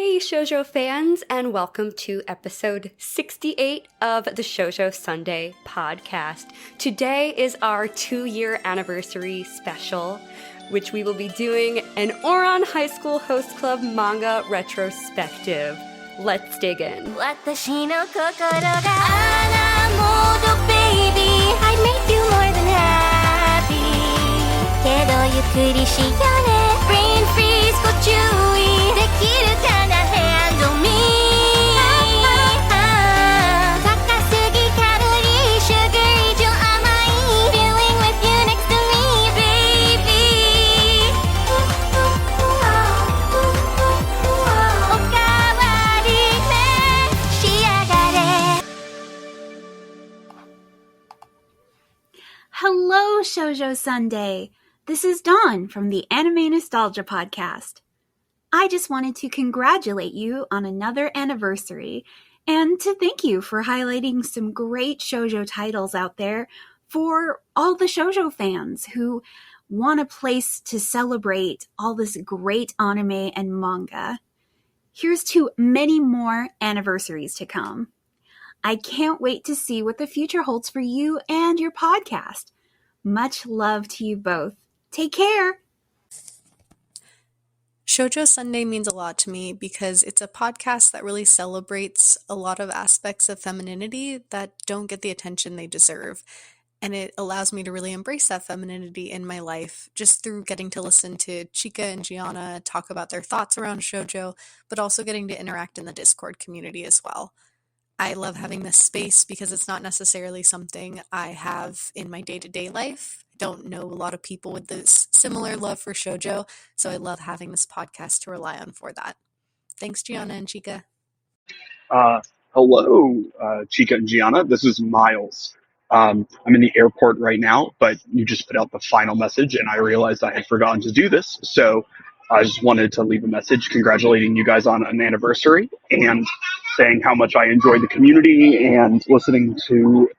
Hey Shoujo fans, and welcome to episode 68 of the Shoujo Sundae podcast. Today is our 2-year anniversary special, which we will be doing an Ouran HighSchool Host Club Manga Retrospective. Let's dig in. I make you more than happy. Brain freeze, go chewy. Handle me. Feeling with you next to me, baby. Hello, Shoujo Sundae. This is Dawn from the Anime Nostalgia Podcast. I just wanted to congratulate you on another anniversary and to thank you for highlighting some great shoujo titles out there for all the shoujo fans who want a place to celebrate all this great anime and manga. Here's to many more anniversaries to come. I can't wait to see what the future holds for you and your podcast. Much love to you both. Take care! Shoujo Sundae means a lot to me because it's a podcast that really celebrates a lot of aspects of femininity that don't get the attention they deserve. And it allows me to really embrace that femininity in my life just through getting to listen to Chika and Giana talk about their thoughts around shoujo, but also getting to interact in the Discord community as well. I love having this space because it's not necessarily something I have in my day-to-day life. I don't know a lot of people with this similar love for shoujo, so I love having this podcast to rely on for that. Thanks, Giana and Chika. Hello, Chika and Giana. This is Miles. I'm in the airport right now, but you just put out the final message, and I realized I had forgotten to do this, so I just wanted to leave a message congratulating you guys on an anniversary and saying how much I enjoy the community and listening to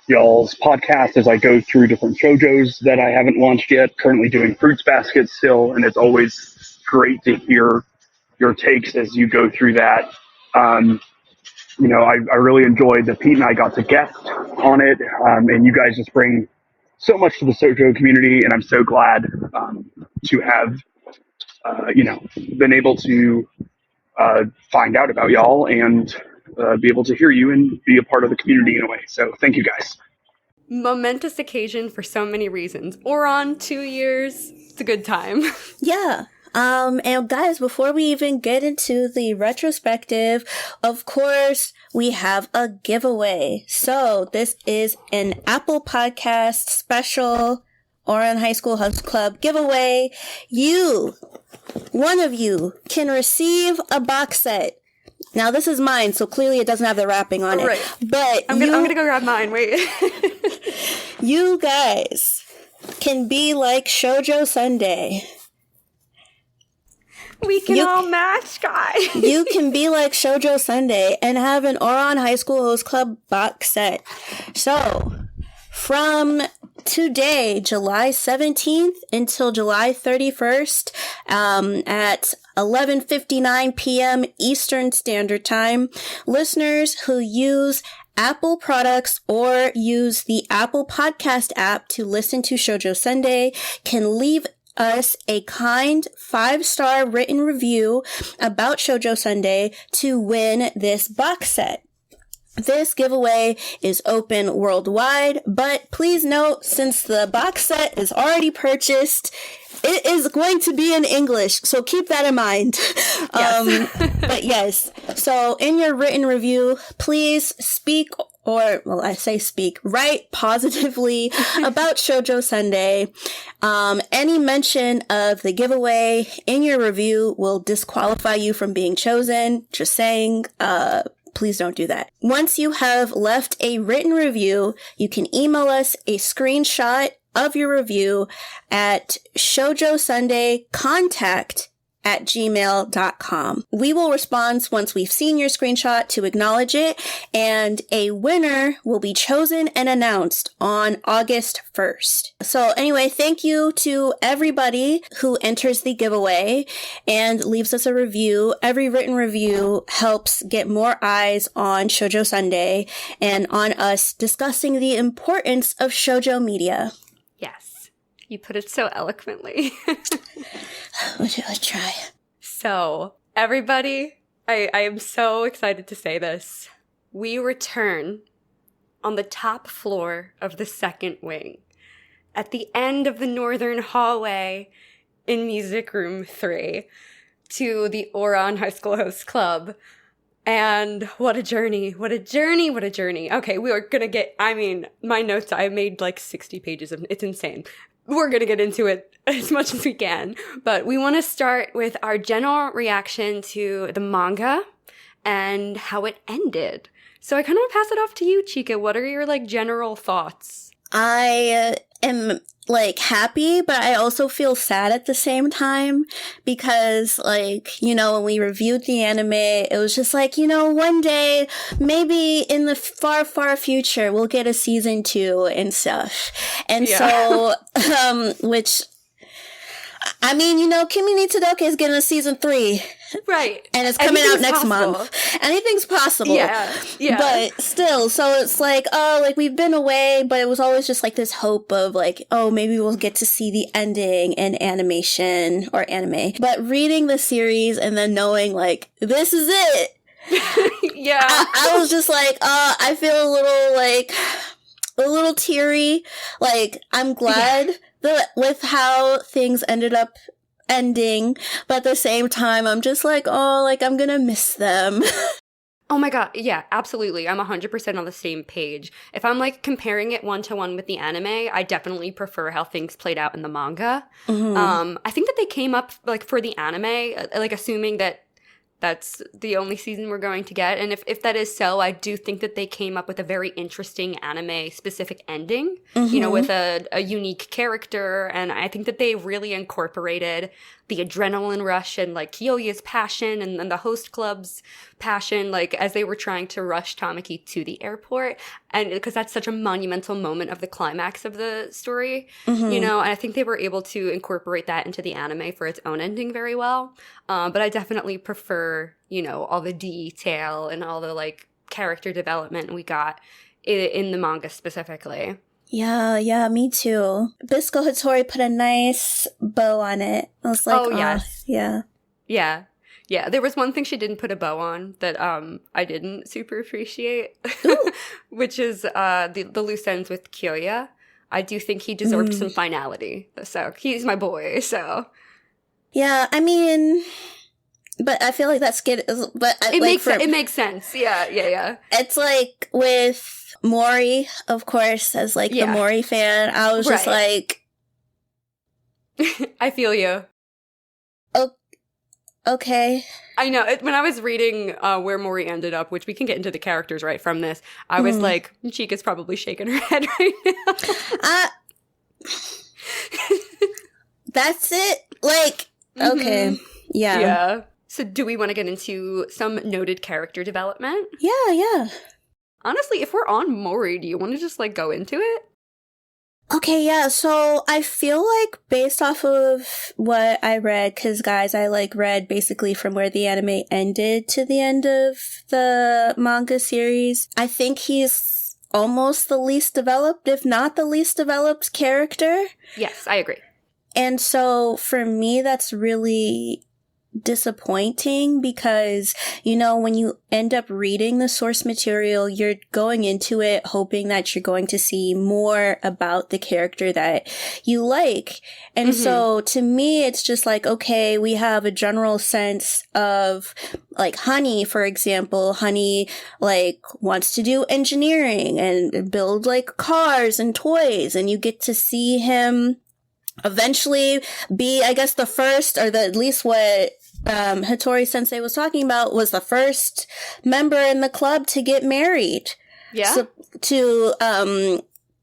y'all's podcast as I go through different shoujos that I haven't launched yet. Currently doing Fruits Basket still, and it's always great to hear your takes as you go through that. I really enjoyed that Pete and I got to guest on it, and you guys just bring so much to the shoujo community, and I'm so glad to have been able to find out about y'all and be able to hear you and be a part of the community in a way. So thank you guys. Momentous occasion for so many reasons. Ouran, 2 years. It's a good time. Yeah. And guys, before we even get into the retrospective, of course, we have a giveaway. So this is an Apple Podcast special Ouran HighSchool Host Club giveaway. One of you can receive a box set. Now this is mine, so clearly it doesn't have the wrapping on it. Right. But I'm gonna go grab mine. Wait. You guys can be like Shoujo Sundae. We can all match, guys. You can be like Shoujo Sundae and have an Ouran HighSchool Host Club box set. So, from today, July 17th until July 31st, at 11:59 p.m. Eastern Standard Time, listeners who use Apple products or use the Apple Podcast app to listen to Shoujo Sundae can leave us a kind 5-star written review about Shoujo Sundae to win this box set. This giveaway is open worldwide, but please note, since the box set is already purchased, it is going to be in English, so keep that in mind. Yes. But yes, so in your written review, please write positively about Shoujo Sundae. Any mention of the giveaway in your review will disqualify you from being chosen. Just saying, please don't do that. Once you have left a written review, you can email us a screenshot of your review at shoujosundaecontact@ shoujosunday@gmail.com. We will respond once we've seen your screenshot to acknowledge it, and a winner will be chosen and announced on August 1st. So anyway, thank you to everybody who enters the giveaway and leaves us a review. Every written review helps get more eyes on Shoujo Sundae and on us discussing the importance of shoujo media. Yes, you put it so eloquently. Let's try. So, everybody, I am so excited to say this. We return on the top floor of the second wing, at the end of the northern hallway in Music Room 3, to the Ouran HighSchool Host Club. And what a journey, what a journey, what a journey. Okay, we are gonna get, my notes, I made like 60 pages of, it's insane. We're gonna get into it as much as we can. But we want to start with our general reaction to the manga and how it ended. So I kind of pass it off to you, Chika. What are your like general thoughts? I am like happy, but I also feel sad at the same time because like, you know, when we reviewed the anime, it was just like, you know, one day, maybe in the far, far future, we'll get a season 2 and stuff. And so, which, I mean, you know, Kimi ni Todoke is getting a season 3. Right. And it's coming out next month. Anything's possible. Yeah. But still, so it's like, oh, like we've been away, but it was always just like this hope of like, oh, maybe we'll get to see the ending in animation or anime. But reading the series and then knowing like, this is it. I was just like, I feel a little teary. Like, I'm glad that with how things ended up ending, but at the same time, I'm just like, oh, like, I'm gonna miss them. Oh my god, yeah, absolutely. I'm 100% on the same page. If I'm, like, comparing it one-to-one with the anime, I definitely prefer how things played out in the manga. Mm-hmm. I think that they came up, like, for the anime, like, assuming that that's the only season we're going to get. And if that is so, I do think that they came up with a very interesting anime-specific ending, you know, with a unique character. And I think that they really incorporated the adrenaline rush and, like, Kyoya's passion and the host club's passion, like, as they were trying to rush Tamaki to the airport. And because that's such a monumental moment of the climax of the story, you know, and I think they were able to incorporate that into the anime for its own ending very well. But I definitely prefer, you know, all the detail and all the, like, character development we got in the manga specifically. Yeah, me too. Bisco Hattori put a nice bow on it. I was like, oh yes. Yeah, there was one thing she didn't put a bow on that I didn't super appreciate, which is the loose ends with Kyoya. I do think he deserved some finality. So he's my boy, so. Yeah, I mean, but I feel like that's good. But it makes sense. Yeah. It's like with Mori, of course, as like the Mori fan, I was just like, I feel you. Okay. I know. When I was reading where Mori ended up, which we can get into the characters right from this, I was like, Chika's probably shaking her head right now. That's it? Like, okay. Yeah. So do we want to get into some noted character development? Yeah. Honestly, if we're on Mori, do you want to just, like, go into it? Okay, yeah, so I feel like based off of what I read, because guys, I like read basically from where the anime ended to the end of the manga series. I think he's almost the least developed, if not the least developed character. Yes, I agree. And so for me, that's really disappointing because, you know, when you end up reading the source material, you're going into it hoping that you're going to see more about the character that you like. And so to me, it's just like, okay, we have a general sense of like Honey, for example. Honey like wants to do engineering and build like cars and toys, and you get to see him eventually be, I guess, the first, or at least what Hattori Sensei was talking about, was the first member in the club to get married. Yeah. So, to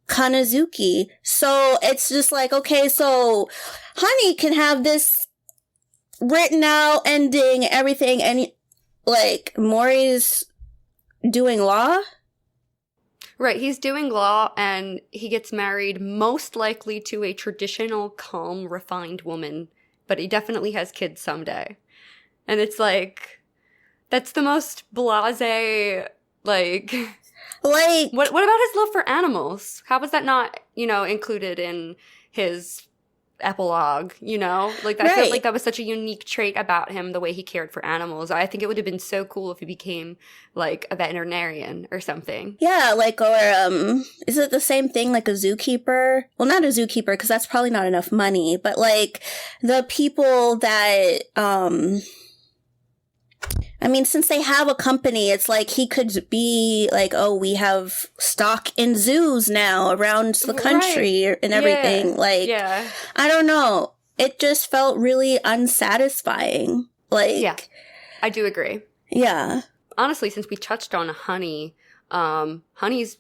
Kanazuki. So it's just like, okay, so Honey can have this written out ending, everything, and like Mori's doing law. Right, he's doing law, and he gets married most likely to a traditional, calm, refined woman, but he definitely has kids someday. And it's like, that's the most blasé, like... Like... What about his love for animals? How was that not, included in his epilogue, Like, I felt like that was such a unique trait about him, the way he cared for animals. I think it would have been so cool if he became, like, a veterinarian or something. Yeah, like, or, is it the same thing, like a zookeeper? Well, not a zookeeper, because that's probably not enough money, but, like, the people that, I mean, since they have a company, it's like he could be like, oh, we have stock in zoos now around the country and everything. Yeah. Like, yeah. I don't know. It just felt really unsatisfying. Like, yeah, I do agree. Yeah. Honestly, since we touched on Honey, Honey's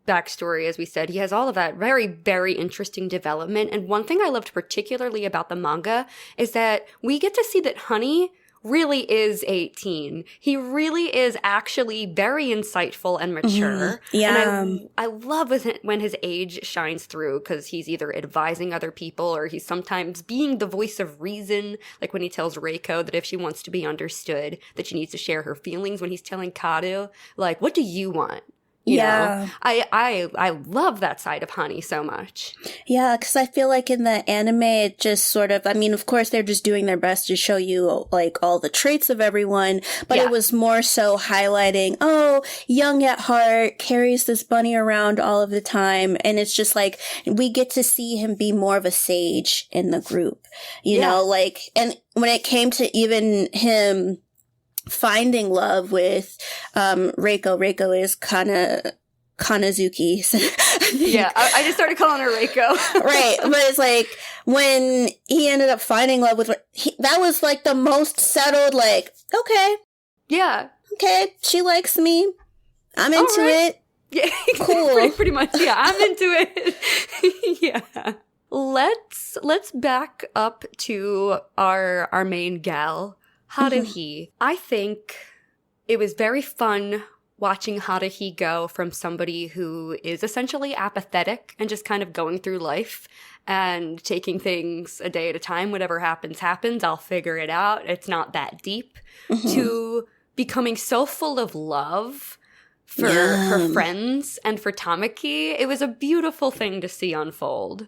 backstory, as we said, he has all of that very, very interesting development. And one thing I loved particularly about the manga is that we get to see that Honey really is 18. He really is actually very insightful and mature. Mm-hmm. Yeah. And I love when his age shines through, because he's either advising other people or he's sometimes being the voice of reason, like when he tells Reiko that if she wants to be understood, that she needs to share her feelings. When he's telling Karu, like, what do you want? You know? I love that side of Honey so much. Yeah, because I feel like in the anime, it just sort of, I mean, of course, they're just doing their best to show you, like, all the traits of everyone, but it was more so highlighting, oh, young at heart, carries this bunny around all of the time, and it's just like, we get to see him be more of a sage in the group, you know, like, and when it came to even him finding love with Reiko is Kanazuki. Yeah, I just started calling her Reiko. Right, but it's like when he ended up finding love with her, that was like the most settled, like, okay. Yeah. Okay, she likes me. I'm into it. Yeah, cool. pretty much, yeah, I'm into it. Yeah. Let's back up to our main gal, Haruhi. I think it was very fun watching Haruhi go from somebody who is essentially apathetic and just kind of going through life and taking things a day at a time. Whatever happens, happens. I'll figure it out. It's not that deep. To becoming so full of love for her friends and for Tamaki. It was a beautiful thing to see unfold.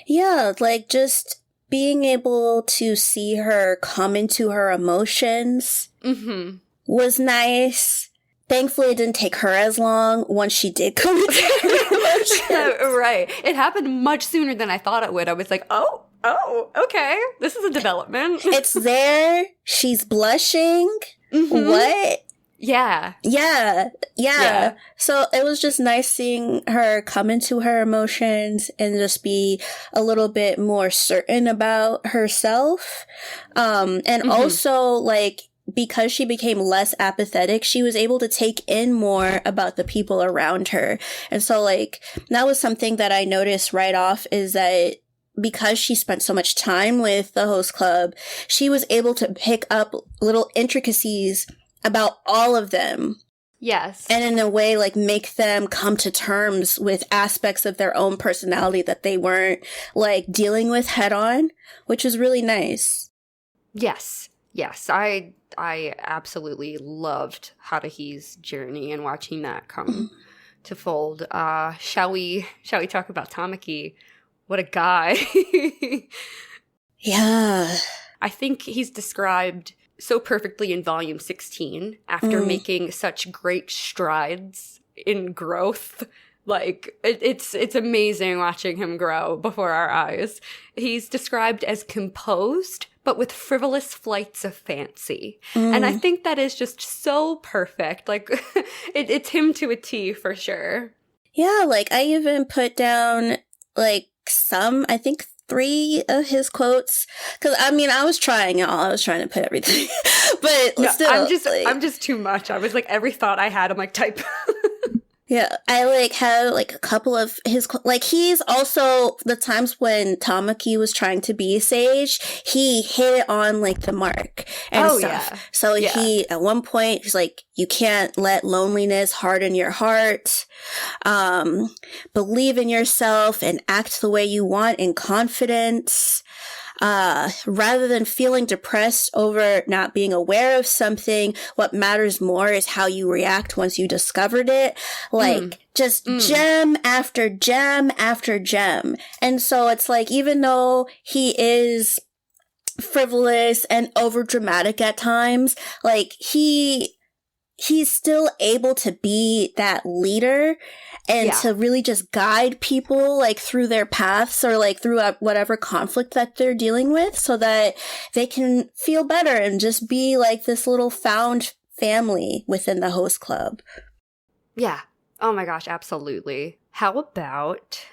Yeah, like just being able to see her come into her emotions was nice. Thankfully, it didn't take her as long once she did come into her emotions. Right. It happened much sooner than I thought it would. I was like, oh, okay. This is a development. It's there. She's blushing. What? Yeah. So it was just nice seeing her come into her emotions and just be a little bit more certain about herself. And also, like, because she became less apathetic, she was able to take in more about the people around her. And so, like, that was something that I noticed right off, is that because she spent so much time with the host club, she was able to pick up little intricacies about all of them. Yes. And in a way, like, make them come to terms with aspects of their own personality that they weren't, like, dealing with head on, which was really nice. Yes. I absolutely loved Haruhi's journey and watching that come to fold. Shall we talk about Tamaki? What a guy. Yeah. I think he's described so perfectly in volume 16 after making such great strides in growth. Like, it's amazing watching him grow before our eyes. He's described as composed, but with frivolous flights of fancy. And I think that is just so perfect. Like, it's him to a T for sure. Yeah, like, I even put down, like, I think 3 of his quotes, because I mean, I was trying to put everything, but no, still, I'm just too much. I was like, every thought I had, I'm like, type. Yeah, I like had like a couple of his like he's also the times when Tamaki was trying to be Sage, he hit it on like the mark and stuff. Yeah. So Yeah. he at one point he's like, you can't let loneliness harden your heart. Believe in yourself and act the way you want in confidence. Rather than feeling depressed over not being aware of something, what matters more is how you react once you discovered it. Like, just gem after gem after gem. And so it's like, even though he is frivolous and over dramatic at times, like, he's still able to be that leader and to really just guide people like through their paths or like through whatever conflict that they're dealing with so that they can feel better and just be like this little found family within the host club. Yeah. Oh my gosh, absolutely. How about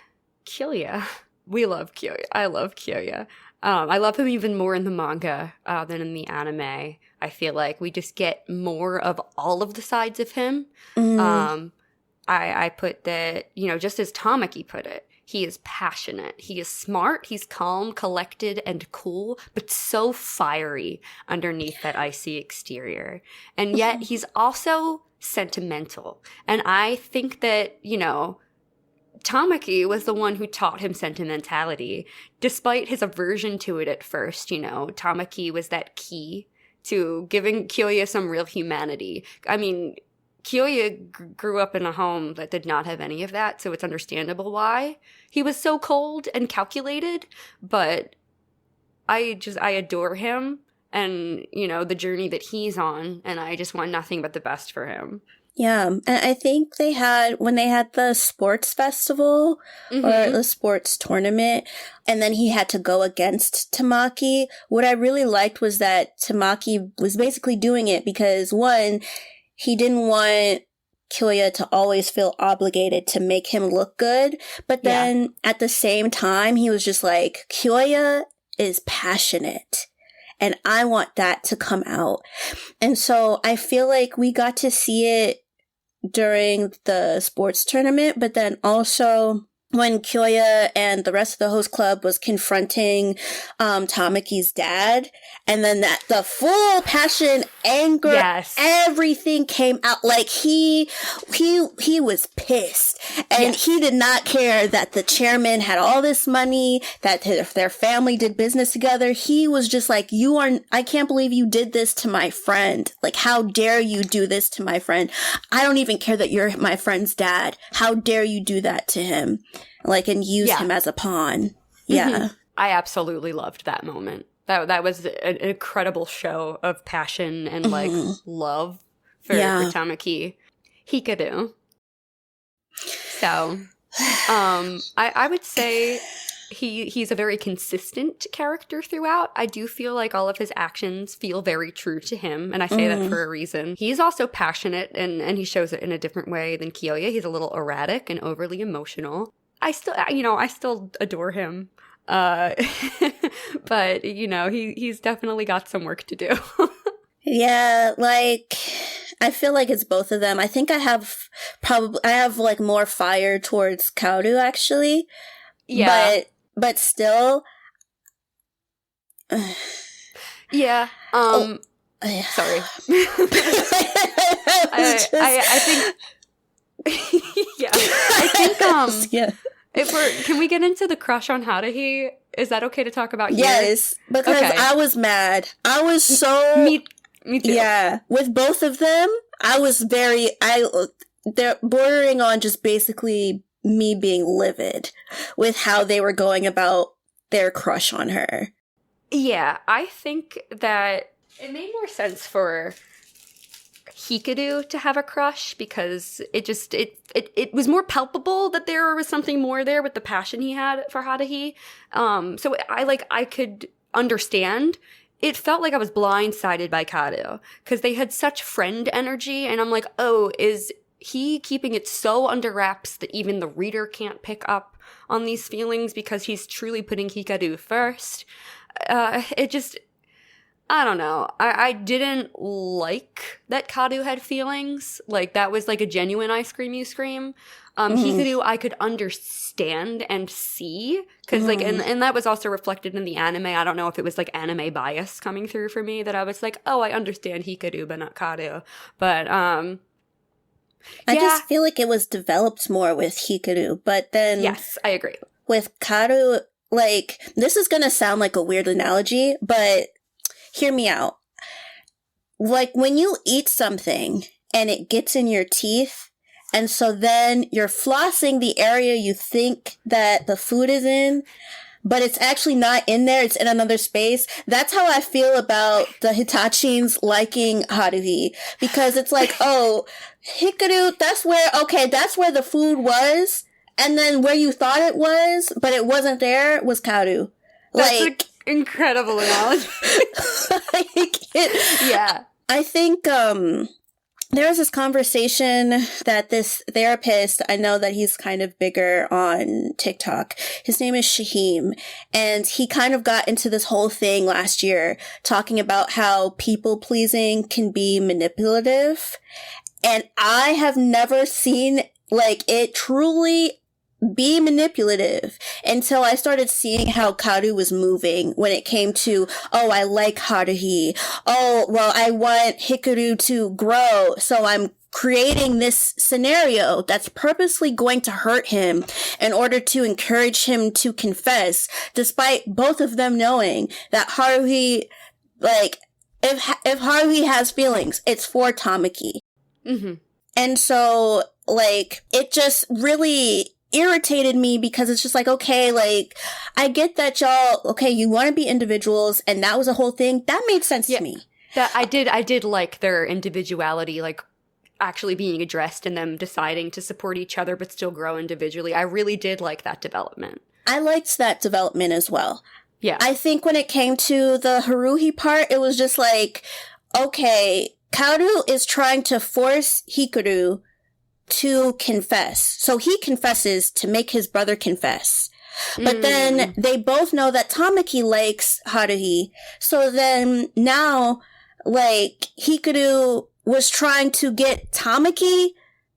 Kyoya? We love Kyoya. I love Kyoya. I love him even more in the manga than in the anime. I feel like we just get more of all of the sides of him. I put that, you know, just as Tamaki put it, he is passionate. He is smart. He's calm, collected, and cool, but so fiery underneath that icy exterior. And yet he's also sentimental. And I think that, you know, Tamaki was the one who taught him sentimentality. Despite his aversion to it at first, you know, Tamaki was that key to giving Kyoya some real humanity. I mean, Kyoya grew up in a home that did not have any of that, so it's understandable why he was so cold and calculated, but I adore him and, you know, the journey that he's on, and I just want nothing but the best for him. Yeah, and I think when they had the sports festival or the sports tournament, and then he had to go against Tamaki, what I really liked was that Tamaki was basically doing it because, one, he didn't want Kyoya to always feel obligated to make him look good, but then at the same time, he was just like, Kyoya is passionate. And I want that to come out. And so I feel like we got to see it during the sports tournament, but then also when Kyoya and the rest of the host club was confronting Tamaki's dad, and then the full passion, anger, everything came out. Like he was pissed, and he did not care that the chairman had all this money, that their family did business together. He was just like, I can't believe you did this to my friend. Like, how dare you do this to my friend? I don't even care that you're my friend's dad. How dare you do that to him? Like, and use him as a pawn. Yeah. I absolutely loved that moment. That was an incredible show of passion and, like, love for Tamaki. Hikaru. So, I would say he's a very consistent character throughout. I do feel like all of his actions feel very true to him, and I say that for a reason. He's also passionate, and he shows it in a different way than Kyoya. He's a little erratic and overly emotional. I still adore him. But, you know, he's definitely got some work to do. Yeah, like, I feel like it's both of them. I think I have like more fire towards Kaoru, actually. Yeah. But still. Yeah. Sorry. I think. Yeah. I think, can we get into the crush on Haruhi? Is that okay to talk about here? Yes, because I was mad. I was so... Me too. Yeah. With both of them, I was they're bordering on just basically me being livid with how they were going about their crush on her. Yeah, I think that it made more sense for Hikaru to have a crush because it was more palpable that there was something more there with the passion he had for Haruhi. So I could understand. It felt like I was blindsided by Kaoru because they had such friend energy, and I'm like, oh, is he keeping it so under wraps that even the reader can't pick up on these feelings because he's truly putting Hikaru first? I don't know. I didn't like that Kadu had feelings. Like, that was like a genuine I scream, you scream. Hikaru, I could understand and see, because like, and that was also reflected in the anime. I don't know if it was like anime bias coming through for me, that I was like, oh, I understand Hikaru, but not Kadu. But I just feel like it was developed more with Hikaru, but then yes, I agree. With Kadu, like, this is gonna sound like a weird analogy, but hear me out. Like, when you eat something and it gets in your teeth, and so then you're flossing the area you think that the food is in, but it's actually not in there, it's in another space. That's how I feel about the Hitachins liking Haruhi. Because it's like, oh, Hikaru, that's where the food was, and then where you thought it was, but it wasn't there, was Kaoru. That's like, an incredible analogy. Yeah. I think, there was this conversation that this therapist, I know that he's kind of bigger on TikTok. His name is Shaheem, and he kind of got into this whole thing last year talking about how people pleasing can be manipulative. And I have never seen like it truly be manipulative until I started seeing how Kaoru was moving when it came to, oh, I like Haruhi. Oh, well, I want Hikaru to grow, so I'm creating this scenario that's purposely going to hurt him in order to encourage him to confess, despite both of them knowing that Haruhi, like, if Haruhi has feelings, it's for Tamaki. Mm-hmm. And so, like, it just really irritated me because it's just like, okay, like, I get that y'all, okay, you want to be individuals, and that was a whole thing. That made sense to me. That I did like their individuality, like, actually being addressed and them deciding to support each other but still grow individually. I really did like that development. I liked that development as well. Yeah. I think when it came to the Haruhi part, it was just like, okay, Kaoru is trying to force Hikaru to confess. So he confesses to make his brother confess. But then they both know that Tamaki likes Haruhi. So then now, like, Hikaru was trying to get Tamaki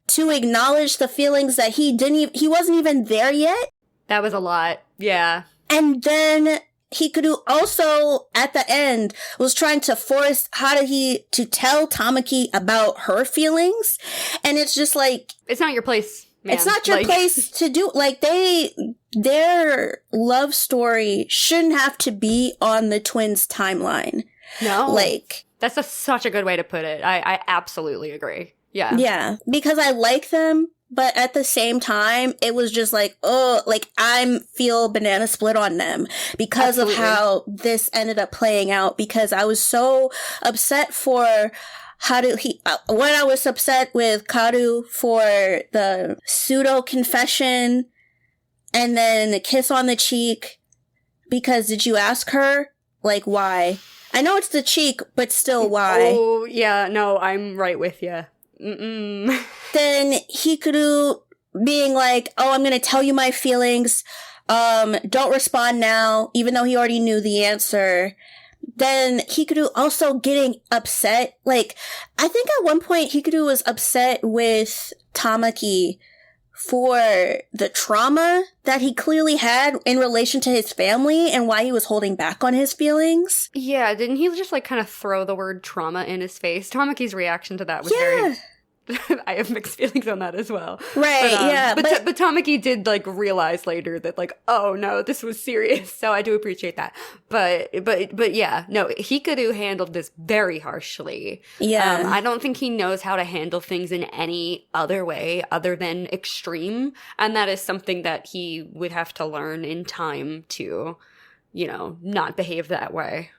to acknowledge the feelings that he wasn't even there yet. That was a lot. Yeah. And then Hikaru also, at the end, was trying to force Haruhi to tell Tamaki about her feelings. And it's just like, it's not your place, man. It's not your place to do, like, their love story shouldn't have to be on the twins' timeline. No. Like, that's such a good way to put it. I absolutely agree. Yeah. Yeah. Because I like them, but at the same time, it was just like, oh, like, I feel banana split on them because of how this ended up playing out, because I was so upset for when I was upset with Kaoru for the pseudo confession and then the kiss on the cheek, because did you ask her? Like, why? I know it's the cheek, but still, why? Oh, yeah, no, I'm right with you. Mm-mm. Then Hikaru being like, oh, I'm gonna tell you my feelings, don't respond now, even though he already knew the answer. Then Hikaru also getting upset. Like, I think at one point Hikaru was upset with Tamaki for the trauma that he clearly had in relation to his family and why he was holding back on his feelings. Yeah, didn't he just, like, kind of throw the word trauma in his face? Tamaki's reaction to that was very... I have mixed feelings on that as well. Right, yeah. But Tamaki did, like, realize later that, like, oh, no, this was serious. So I do appreciate that. But yeah, no, Hikaru handled this very harshly. Yeah. I don't think he knows how to handle things in any other way other than extreme. And that is something that he would have to learn in time to, you know, not behave that way.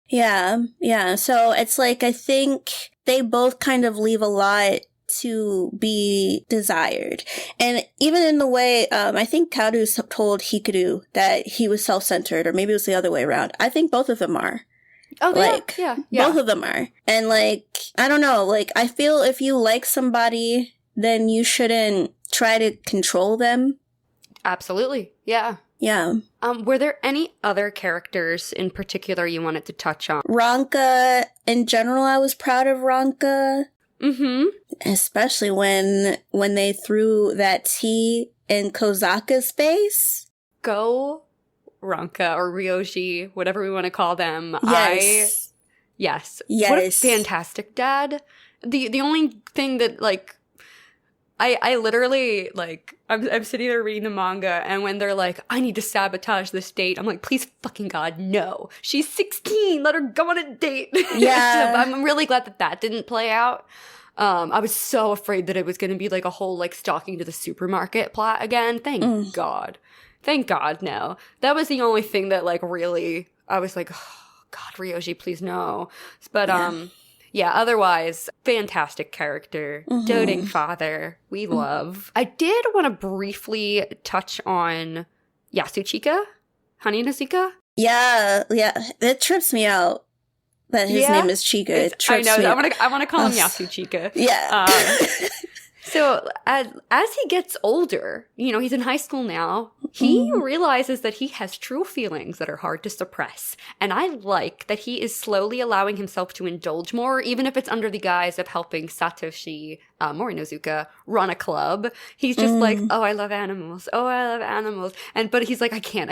Yeah, yeah. So it's like, I think they both kind of leave a lot to be desired. And even in the way, I think Kaoru told Hikaru that he was self-centered, or maybe it was the other way around. I think both of them are. Oh, like, yeah. Both of them are. And, like, I don't know, like, I feel if you like somebody, then you shouldn't try to control them. Absolutely. Yeah. Yeah. Were there any other characters in particular you wanted to touch on? Ranka, in general, I was proud of Ranka. Mm-hmm. Especially when they threw that tea in Kozaka's face. Go Ranka or Ryoji, whatever we want to call them. Yes. Yes. Yes. What a fantastic dad. The only thing that, like, I literally, like, I'm sitting there reading the manga, and when they're like, I need to sabotage this date, I'm like, please fucking God, no. She's 16, let her go on a date. Yeah. So I'm really glad that didn't play out. I was so afraid that it was going to be like a whole, like, stalking to the supermarket plot again. Thank God. Thank God, no. That was the only thing that, like, really, I was like, oh, God, Ryoji, please no. But, yeah, otherwise, fantastic character, doting father, we love. I did want to briefly touch on Yasuchika, Honey Nazuka. Yeah, it trips me out that his name is Chika. It trips me out. I want to call him Yasuchika. Yeah. So as he gets older, you know, he's in high school now, he realizes that he has true feelings that are hard to suppress. And I like that he is slowly allowing himself to indulge more, even if it's under the guise of helping Satoshi Morinozuka run a club. He's just like, oh, I love animals. Oh, I love animals. But he's like, I can't.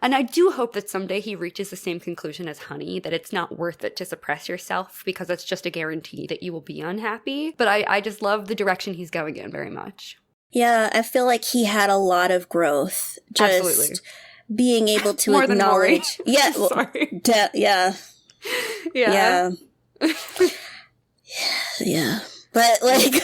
And I do hope that someday he reaches the same conclusion as Honey, that it's not worth it to suppress yourself because it's just a guarantee that you will be unhappy. But I just love the direction he's going in very much. Yeah, I feel like he had a lot of growth. Just Absolutely. Being able to More acknowledge. Than Mori. Yeah. Sorry. Yeah. Yeah. But, like,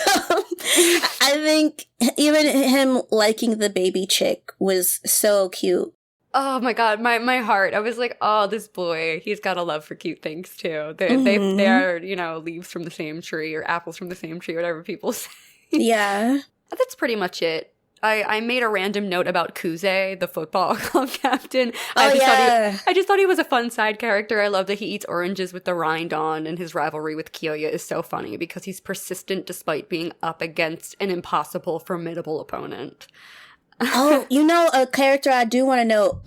I think even him liking the baby chick was so cute. Oh my God, my heart. I was like, oh, this boy, he's got a love for cute things too. They are, you know, leaves from the same tree or apples from the same tree, whatever people say. Yeah. That's pretty much it. I made a random note about Kuze, the football club captain. I just thought he was a fun side character. I love that he eats oranges with the rind on, and his rivalry with Kiyoya is so funny because he's persistent despite being up against an impossible, formidable opponent. Oh, you know, a character I do want to know,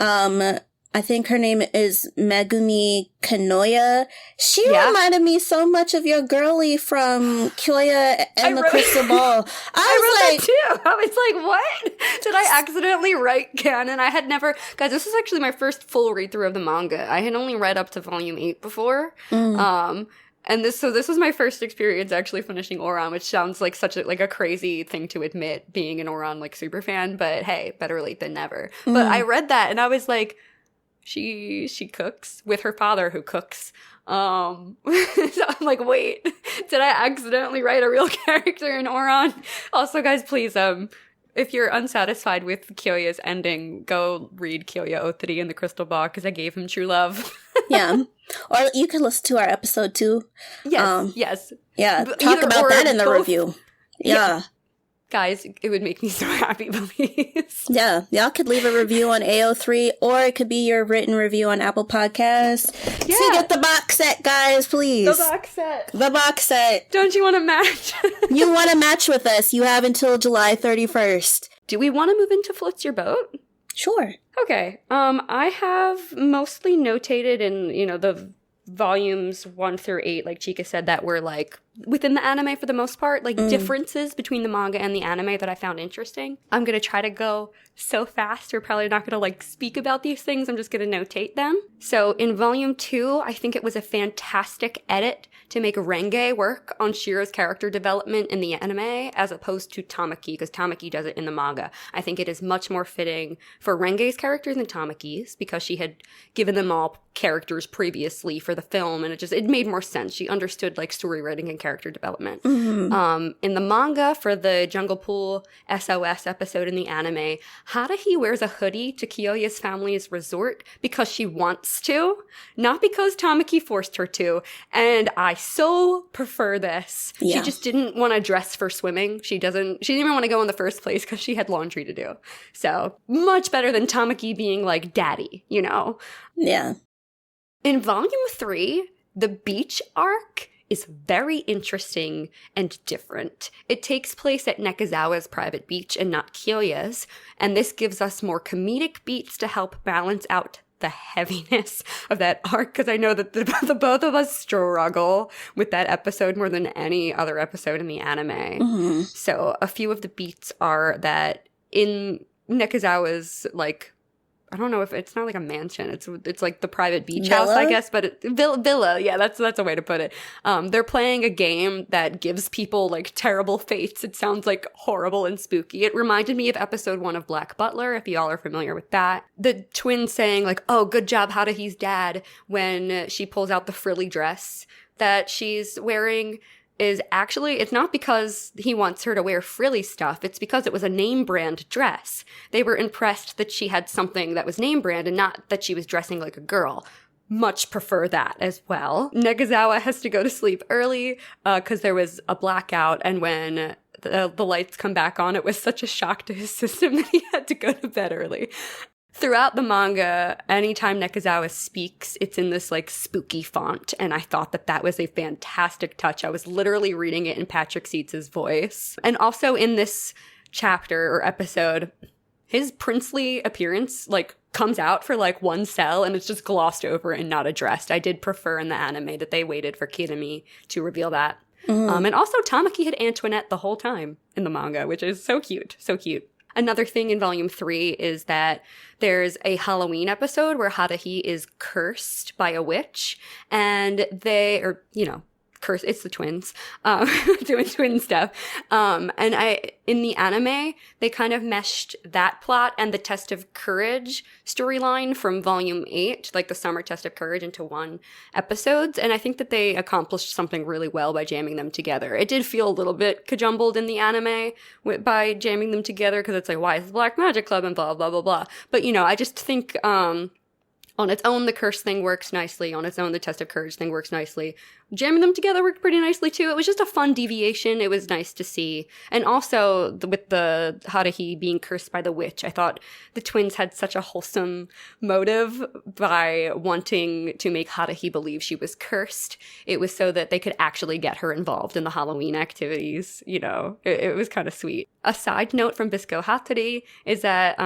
I think her name is Megumi Kanoya. She reminded me so much of your girlie from Kyoya and the Crystal Ball. I wrote that too. I was like, what? Did I accidentally write canon? I had never... Guys, this is actually my first full read-through of the manga. I had only read up to volume 8 before. And this was my first experience actually finishing Ouran, which sounds like such a crazy thing to admit, being an Ouran, like, super fan. But hey, better late than never. But I read that and I was like... She cooks with her father who cooks. So I'm like, wait, did I accidentally write a real character in Ouran? Also, guys, please, if you're unsatisfied with Kyoya's ending, go read Kyoya Otori in the Crystal Ball because I gave him true love. Yeah. Or you could listen to our episode too. Yes. Yeah. Talk about that in the review. Yeah. Guys, it would make me so happy, please. Yeah, y'all could leave a review on AO3, or it could be your written review on Apple Podcasts. Yeah. To get the box set, guys, please. The box set. Don't you want to match? You want to match with us. You have until July 31st. Do we want to move into Floats Your Boat? Sure. Okay. I have mostly notated in, you know, the volumes 1 through 8, like Chika said, that were, like, within the anime for the most part, like, differences between the manga and the anime that I found interesting. I'm gonna try to go so fast, we're probably not gonna, like, speak about these things, I'm just gonna notate them. So, in volume 2, I think it was a fantastic edit to make Renge work on Shiro's character development in the anime, as opposed to Tamaki, because Tamaki does it in the manga. I think it is much more fitting for Renge's characters than Tamaki's, because she had given them all characters previously for the film, and it made more sense. She understood, like, story writing and character development. In the manga, for the Jungle Pool SOS episode in the anime, Haruhi wears a hoodie to Kyoya's family's resort because she wants to, not because Tamaki forced her to, and I so prefer this. Yeah. She just didn't want to dress for swimming. She didn't even want to go in the first place because she had laundry to do. So, much better than Tamaki being like daddy, you know? Yeah. In volume 3, the beach arc is very interesting and different. It takes place at Nekizawa's private beach and not Kyoya's, and this gives us more comedic beats to help balance out the heaviness of that arc, because I know that the both of us struggle with that episode more than any other episode in the anime. Mm-hmm. So a few of the beats are that in Nekizawa's, like, I don't know if it's not like a mansion. It's like the private beach house, I guess, but villa. Yeah, that's a way to put it. They're playing a game that gives people like terrible fates. It sounds like horrible and spooky. It reminded me of episode 1 of Black Butler, if y'all are familiar with that. The twin saying like, "Oh, good job, Haruhi's dad," when she pulls out the frilly dress that she's wearing. Is actually, it's not because he wants her to wear frilly stuff. It's because it was a name brand dress. They were impressed that she had something that was name brand and not that she was dressing like a girl. Much prefer that as well. Negizawa has to go to sleep early because there was a blackout, and when the lights come back on, it was such a shock to his system that he had to go to bed early. Throughout the manga, anytime Nekizawa speaks, it's in this, like, spooky font, and I thought that was a fantastic touch. I was literally reading it in Patrick Seats's voice. And also in this chapter or episode, his princely appearance, like, comes out for, like, one cell, and it's just glossed over and not addressed. I did prefer in the anime that they waited for Kirimi to reveal that. Mm-hmm. And also, Tamaki had Antoinette the whole time in the manga, which is so cute, so cute. Another thing in Volume 3 is that there's a Halloween episode where Haruhi is cursed by a witch, and it's the twins, doing twin stuff. And in the anime, they kind of meshed that plot and the Test of Courage storyline from Volume 8, like the Summer Test of Courage, into one episode. And I think that they accomplished something really well by jamming them together. It did feel a little bit kajumbled in the anime by jamming them together, because it's like, why is the Black Magic Club and blah, blah, blah, blah. But, I just think, on its own, the curse thing works nicely. On its own, the Test of Courage thing works nicely. Jamming them together worked pretty nicely, too. It was just a fun deviation. It was nice to see. And also, with the Haruhi being cursed by the witch, I thought the twins had such a wholesome motive by wanting to make Haruhi believe she was cursed. It was so that they could actually get her involved in the Halloween activities. It was kind of sweet. A side note from Bisco Hattori is that,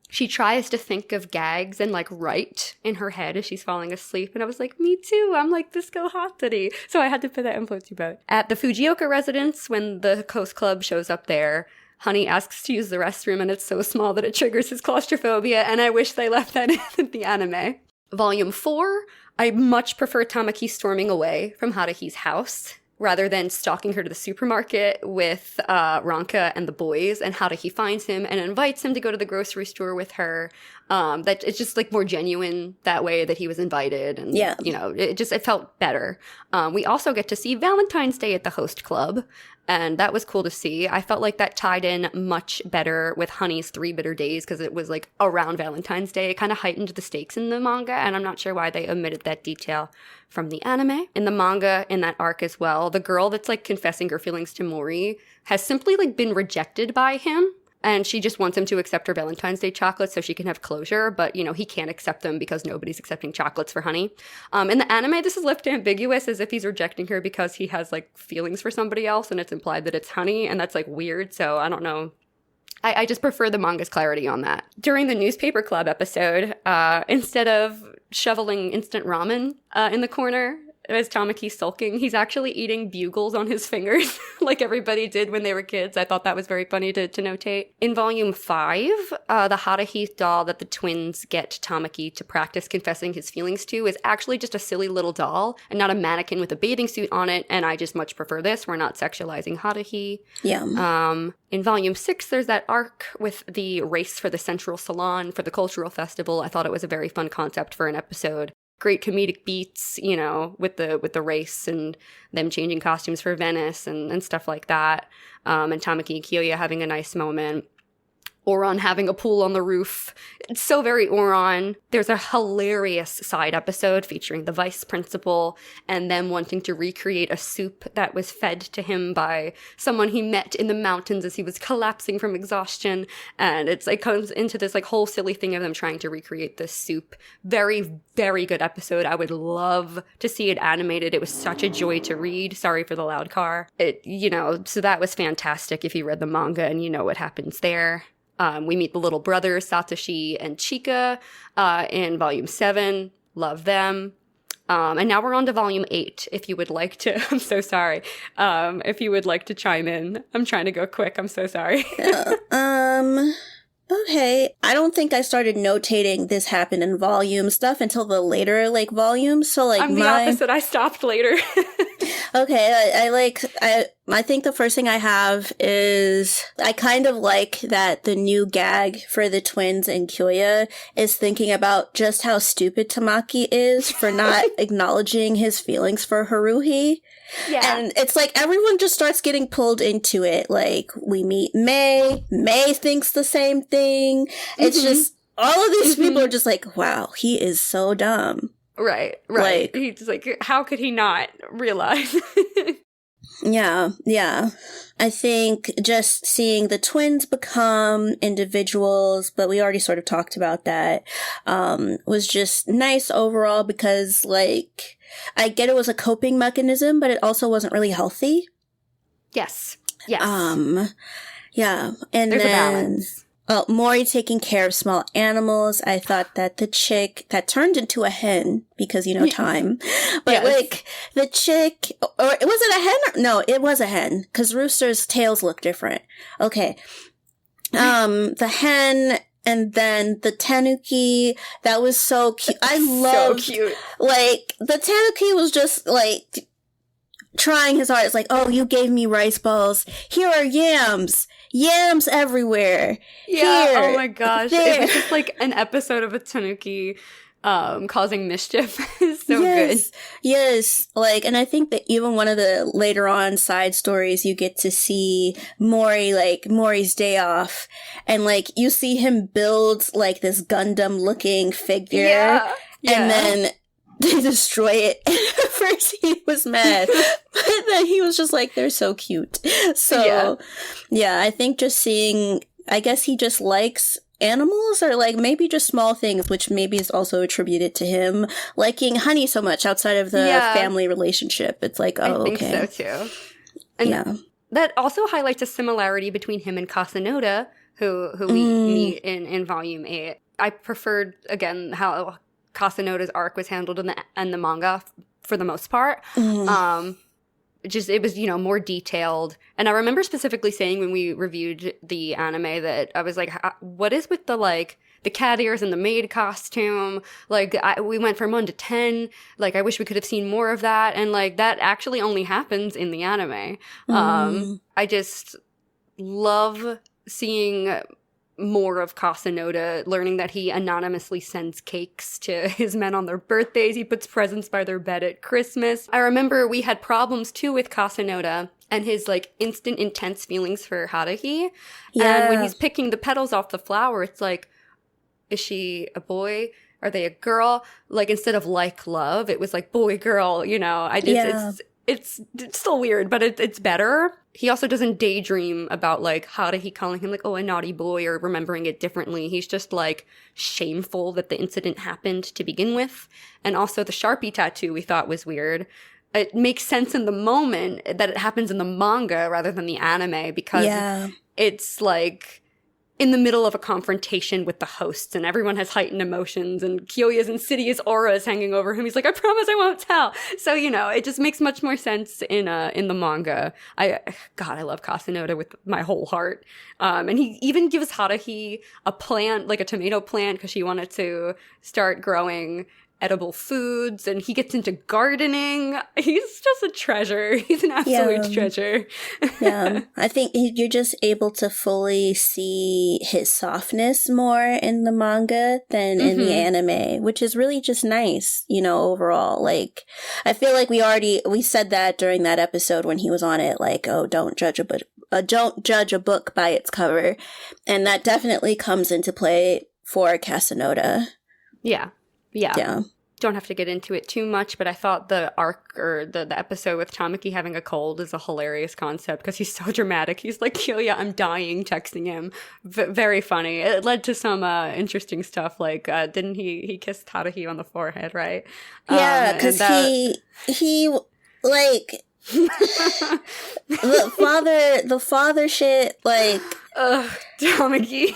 she tries to think of gags and, like, write in her head as she's falling asleep. And I was like, me too. I'm like Bisco Hattori. So I had to put that in float you boat. At the Fujioka residence, when the Host Club shows up there, Honey asks to use the restroom, and it's so small that it triggers his claustrophobia. And I wish they left that in the anime. Volume 4, I much prefer Tamaki storming away from Haruhi's house, rather than stalking her to the supermarket with Ranka and the boys, and Haruhi finds him and invites him to go to the grocery store with her. That it's just, like, more genuine that way that he was invited, and it felt better. We also get to see Valentine's Day at the Host Club, and that was cool to see. I felt like that tied in much better with Honey's 3 Bitter Days, because it was, like, around Valentine's Day. It kind of heightened the stakes in the manga, and I'm not sure why they omitted that detail from the anime. In the manga, in that arc as well, the girl that's, like, confessing her feelings to Mori has simply, like, been rejected by him, and she just wants him to accept her Valentine's Day chocolates so she can have closure, but, he can't accept them because nobody's accepting chocolates for Honey. In the anime, this is left ambiguous, as if he's rejecting her because he has, like, feelings for somebody else, and it's implied that it's Honey, and that's, like, weird, so I don't know. I just prefer the manga's clarity on that. During the newspaper club episode, instead of shoveling instant ramen in the corner, as Tamaki's sulking, he's actually eating bugles on his fingers like everybody did when they were kids. I thought that was very funny to notate. In Volume 5, the Haruhi doll that the twins get Tamaki to practice confessing his feelings to is actually just a silly little doll and not a mannequin with a bathing suit on it, and I just much prefer this. We're not sexualizing Haruhi. Yeah. In Volume 6, there's that arc with the race for the Central Salon for the Cultural Festival. I thought it was a very fun concept for an episode. Great comedic beats, with the race and them changing costumes for Venice and stuff like that. And Tamaki and Kyoya having a nice moment. Ouran having a pool on the roof. It's so very Ouran. There's a hilarious side episode featuring the vice principal and them wanting to recreate a soup that was fed to him by someone he met in the mountains as he was collapsing from exhaustion. And it comes into this like whole silly thing of them trying to recreate this soup. Very, very good episode. I would love to see it animated. It was such a joy to read. Sorry for the loud car. So that was fantastic if you read the manga and you know what happens there. We meet the little brothers, Satoshi and Chika, in Volume 7. Love them. And now we're on to Volume 8, if you would like to. I'm so sorry. If you would like to chime in. I'm trying to go quick. I'm so sorry. Okay. I don't think I started notating this happened in volume stuff until the later, volumes. So, I'm the opposite. I stopped later. Okay, I think the first thing I have is I kind of like that the new gag for the twins and Kyoya is thinking about just how stupid Tamaki is for not acknowledging his feelings for Haruhi. Yeah. And it's like everyone just starts getting pulled into it. Like, we meet May thinks the same thing. It's just, all of these people are just like, wow, he is so dumb. Right. He's like, how could he not realize? Yeah. I think just seeing the twins become individuals, but we already sort of talked about that, was just nice overall because, I get it was a coping mechanism, but it also wasn't really healthy. Yes. Yeah. And there's then, a balance. Mori taking care of small animals. I thought that the chick that turned into a hen because, time. But the chick, or was it a hen? No, it was a hen because roosters' tails look different. Okay. The hen and then the tanuki, that was so cute. I loved, so cute. The tanuki was just trying his hardest. Oh, you gave me rice balls. Here are yams. Yams everywhere. Yeah. Here, oh my gosh. there. It was just an episode of a tanuki causing mischief. It's so good. Yes. And I think that even one of the later on side stories, you get to see Mori, Mori's day off. And you see him build this Gundam looking figure. Yeah. And then they destroy it. At first he was mad, but then he was just they're so cute. So, yeah, I think just seeing, I guess he just likes animals or maybe just small things, which maybe is also attributed to him liking honey so much outside of the family relationship. It's I think so too. And that also highlights a similarity between him and Kasanoda, who we meet in Volume 8. I preferred, again, how Kasanoda's arc was handled in the manga for the most part. It was, more detailed. And I remember specifically saying when we reviewed the anime that I was like, what is with the cat ears and the maid costume? We went from 1 to 10. I wish we could have seen more of that. And that actually only happens in the anime. I just love seeing more of Kasanoda, learning that he anonymously sends cakes to his men on their birthdays. He puts presents by their bed at Christmas. I remember we had problems too with Kasanoda and his instant intense feelings for Haruhi. Yeah. And when he's picking the petals off the flower, it's is she a boy? Are they a girl? Instead of love, it was boy, girl, it's still weird, but it's better. He also doesn't daydream about Haruhi calling him a naughty boy or remembering it differently. He's just shameful that the incident happened to begin with. And also the Sharpie tattoo we thought was weird. It makes sense in the moment that it happens in the manga rather than the anime because it's in the middle of a confrontation with the hosts and everyone has heightened emotions and Kyoya's insidious aura is hanging over him. He's I promise I won't tell. So, it just makes much more sense in the manga. I love Kasanoda with my whole heart. And he even gives Haruhi a plant, a tomato plant, because she wanted to start growing edible foods, and he gets into gardening. He's just a treasure. He's an absolute treasure. I think you're just able to fully see his softness more in the manga than in the anime, which is really just nice, overall. I feel we said that during that episode when he was on it, oh, don't judge a don't judge a book by its cover. And that definitely comes into play for Casanova. Yeah. Don't have to get into it too much, but I thought the arc or the episode with Tamaki having a cold is a hilarious concept because he's so dramatic. He's like, Kyoya, I'm dying, texting him. Very funny. It led to some interesting stuff, like didn't he kissed Haruhi on the forehead, right? Yeah, because he like the father shit, like Tamaki.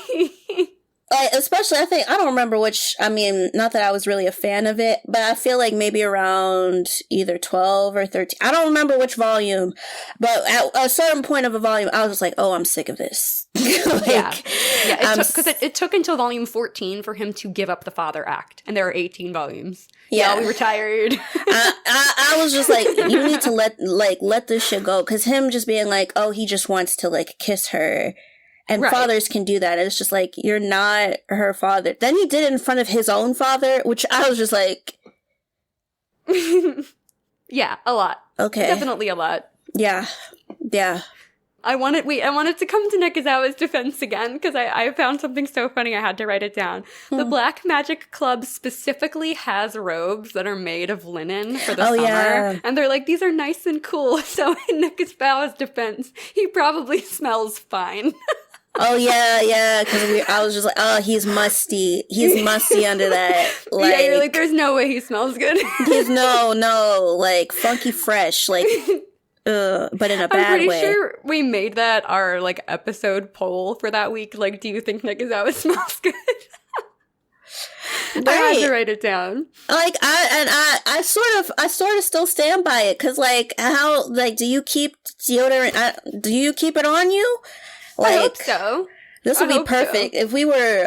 Like, especially, I don't remember which, I mean, not that I was really a fan of it, but I feel like maybe around either 12 or 13. I don't remember which volume, but at a certain point of a volume, I was just like, oh, I'm sick of this. It took until volume 14 for him to give up the father act, and there are 18 volumes. Yeah, we were tired. I was just like, you need to let this shit go, because him just being like, oh, he just wants to, like, kiss her. And fathers can do that. It's just like, you're not her father. Then he did it in front of his own father, which I was just like... Yeah, a lot. Okay. Definitely a lot. Yeah. I wanted to come to Nekizawa's defense again, because I found something so funny I had to write it down. The Black Magic Club specifically has robes that are made of linen for the summer. Yeah. And they're like, these are nice and cool. So in Nekizawa's defense, he probably smells fine. Oh, yeah, because I was just like, oh, he's musty. He's musty under that. Like, yeah, you're like, there's no way he smells good. He's no, like, funky fresh, like, but in a bad way. I'm pretty sure we made that our, like, episode poll for that week. Like, do you think Nekizawa smells good? Right. I had to write it down. Like, I sort of still stand by it, because, like, how, like, do you keep deodorant, do you keep it on you? Like, I hope so. This would be perfect if we were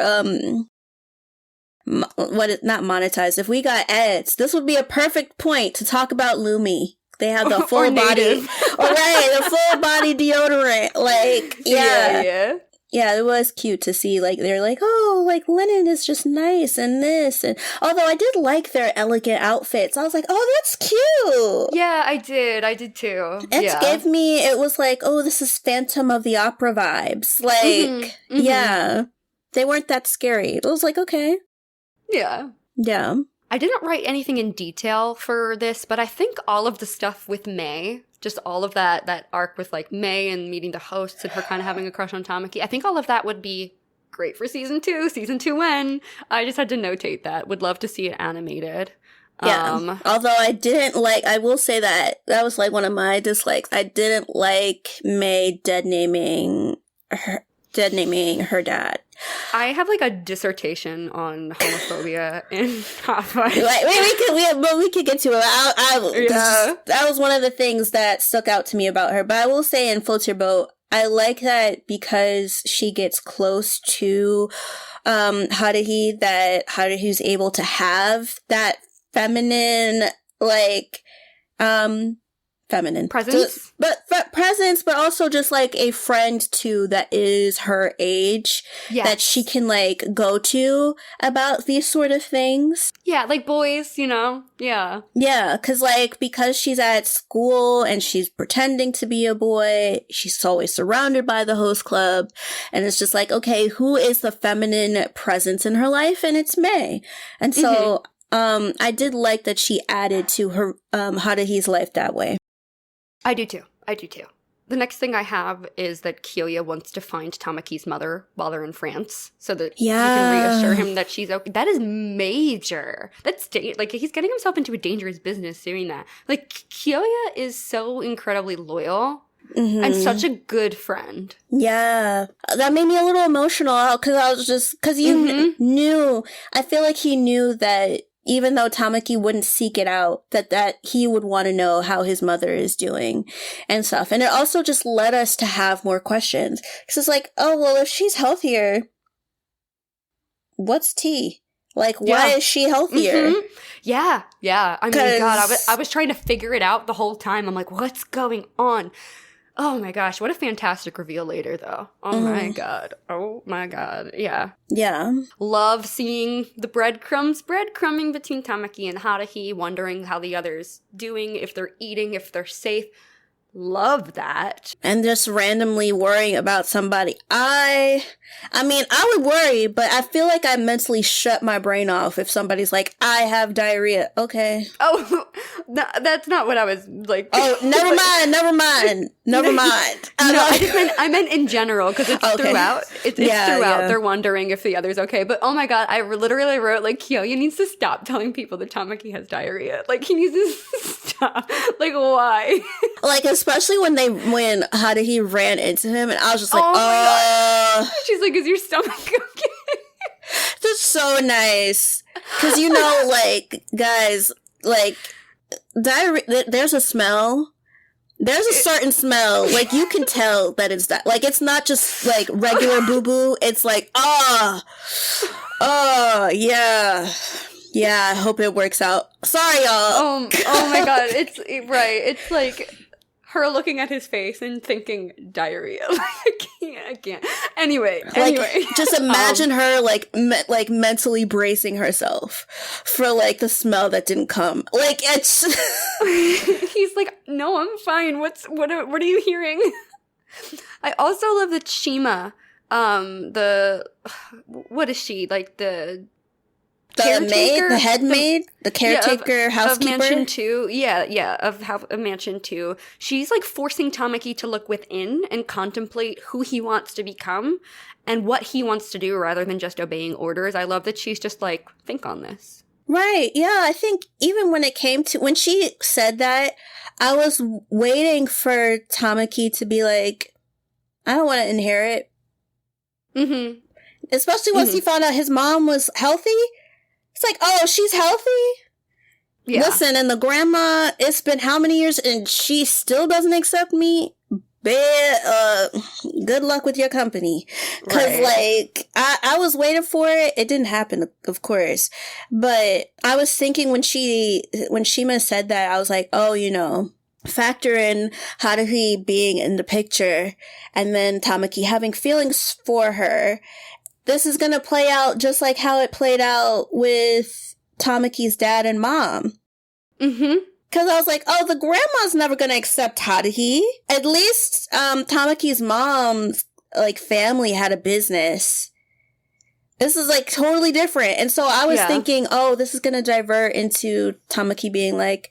not monetized. If we got ads, this would be a perfect point to talk about Lumi. They have the full body, the full body deodorant. Like, yeah. Yeah, it was cute to see, like, they're like, oh, like, linen is just nice and this. And although I did like their elegant outfits. I was like, oh, that's cute. Yeah, I did too. It gave me, it was like, oh, this is Phantom of the Opera vibes. Like, yeah, they weren't that scary. It was like, okay. Yeah. I didn't write anything in detail for this, but I think all of the stuff with May, just all of that arc with, like, May and meeting the hosts and her kind of having a crush on Tamaki, I think all of that would be great for season 2. Season 2 when? I just had to notate that. Would love to see it animated. Yeah. Although I didn't like, I will say that was, like, one of my dislikes. I didn't like May dead naming her dad. I have, like, a dissertation on homophobia in Hot Fudge. We could get to it. That was one of the things that stuck out to me about her. But I will say in Float Your Boat, I like that because she gets close to Haruhi, that Haruhi's able to have that feminine, like, feminine presence, but also just, like, a friend too that is her age, that she can, like, go to about these sort of things. Yeah, like boys, you know. Yeah, because she's at school and she's pretending to be a boy. She's always surrounded by the host club, and it's just like, okay, who is the feminine presence in her life? And it's May. And so I did like that she added to her Haruhi's life that way. I do too. The next thing I have is that Kyoya wants to find Tamaki's mother while they're in France so that he can reassure him that she's okay. That is major. That's like, he's getting himself into a dangerous business doing that. Like, Kyoya is so incredibly loyal and such a good friend. Yeah. That made me a little emotional because I was just, because you knew, I feel like he knew that even though Tamaki wouldn't seek it out, that he would want to know how his mother is doing and stuff. And it also just led us to have more questions. Because it's like, oh, well, if she's healthier, what's tea? Like, why is she healthier? Yeah. I mean, God, I was trying to figure it out the whole time. I'm like, what's going on? Oh my gosh, what a fantastic reveal later, though. Oh my god. Yeah. Love seeing the breadcrumbing between Tamaki and Haruhi, wondering how the other's doing, if they're eating, if they're safe. love that. And just randomly worrying about somebody. I mean, I would worry, but I feel like I mentally shut my brain off if somebody's like, I have diarrhea. Okay. Oh, no, that's not what I was like. Oh, never mind. No, I meant in general, because it's throughout. It's throughout. Yeah. They're wondering if the other's okay. But oh my god, I literally wrote like, Kyoya needs to stop telling people that Tamaki has diarrhea. Like, he needs to stop. Like, why? Like, especially when Haruhi ran into him, and I was just like, oh my god. She's like, is your stomach okay? That's so nice. Because, like, guys, like, diarrhea, there's a smell. There's a certain smell. Like, you can tell that it's that. Like, it's not just, like, regular boo-boo. It's like, yeah. Yeah, I hope it works out. Sorry, y'all. Oh my god. It's like her looking at his face and thinking diarrhea. I can't. Anyway. Just imagine her like mentally bracing herself for like the smell that didn't come. Like, it's. He's like, no, I'm fine. What are you hearing? I also love the Chima. What is she, like the maid, the head maid, the caretaker, housekeeper. Of Mansion 2. Of Mansion 2. She's like forcing Tamaki to look within and contemplate who he wants to become and what he wants to do rather than just obeying orders. I love that she's just like, think on this. Right, yeah, I think even when she said that, I was waiting for Tamaki to be like, I don't want to inherit. Mm-hmm. Especially once he found out his mom was healthy. It's like, oh, she's healthy? Yeah. Listen, and the grandma, it's been how many years and she still doesn't accept me? Good luck with your company. Because, like, I was waiting for it. It didn't happen, of course. But I was thinking when Shima said that, I was like, oh, factor in Haruhi being in the picture and then Tamaki having feelings for her. This is going to play out just like how it played out with Tamaki's dad and mom. Mm-hmm. Because I was like, oh, the grandma's never going to accept Haruhi. At least Tamaki's mom's like family had a business. This is like totally different. And so I was thinking, oh, this is going to divert into Tamaki being like,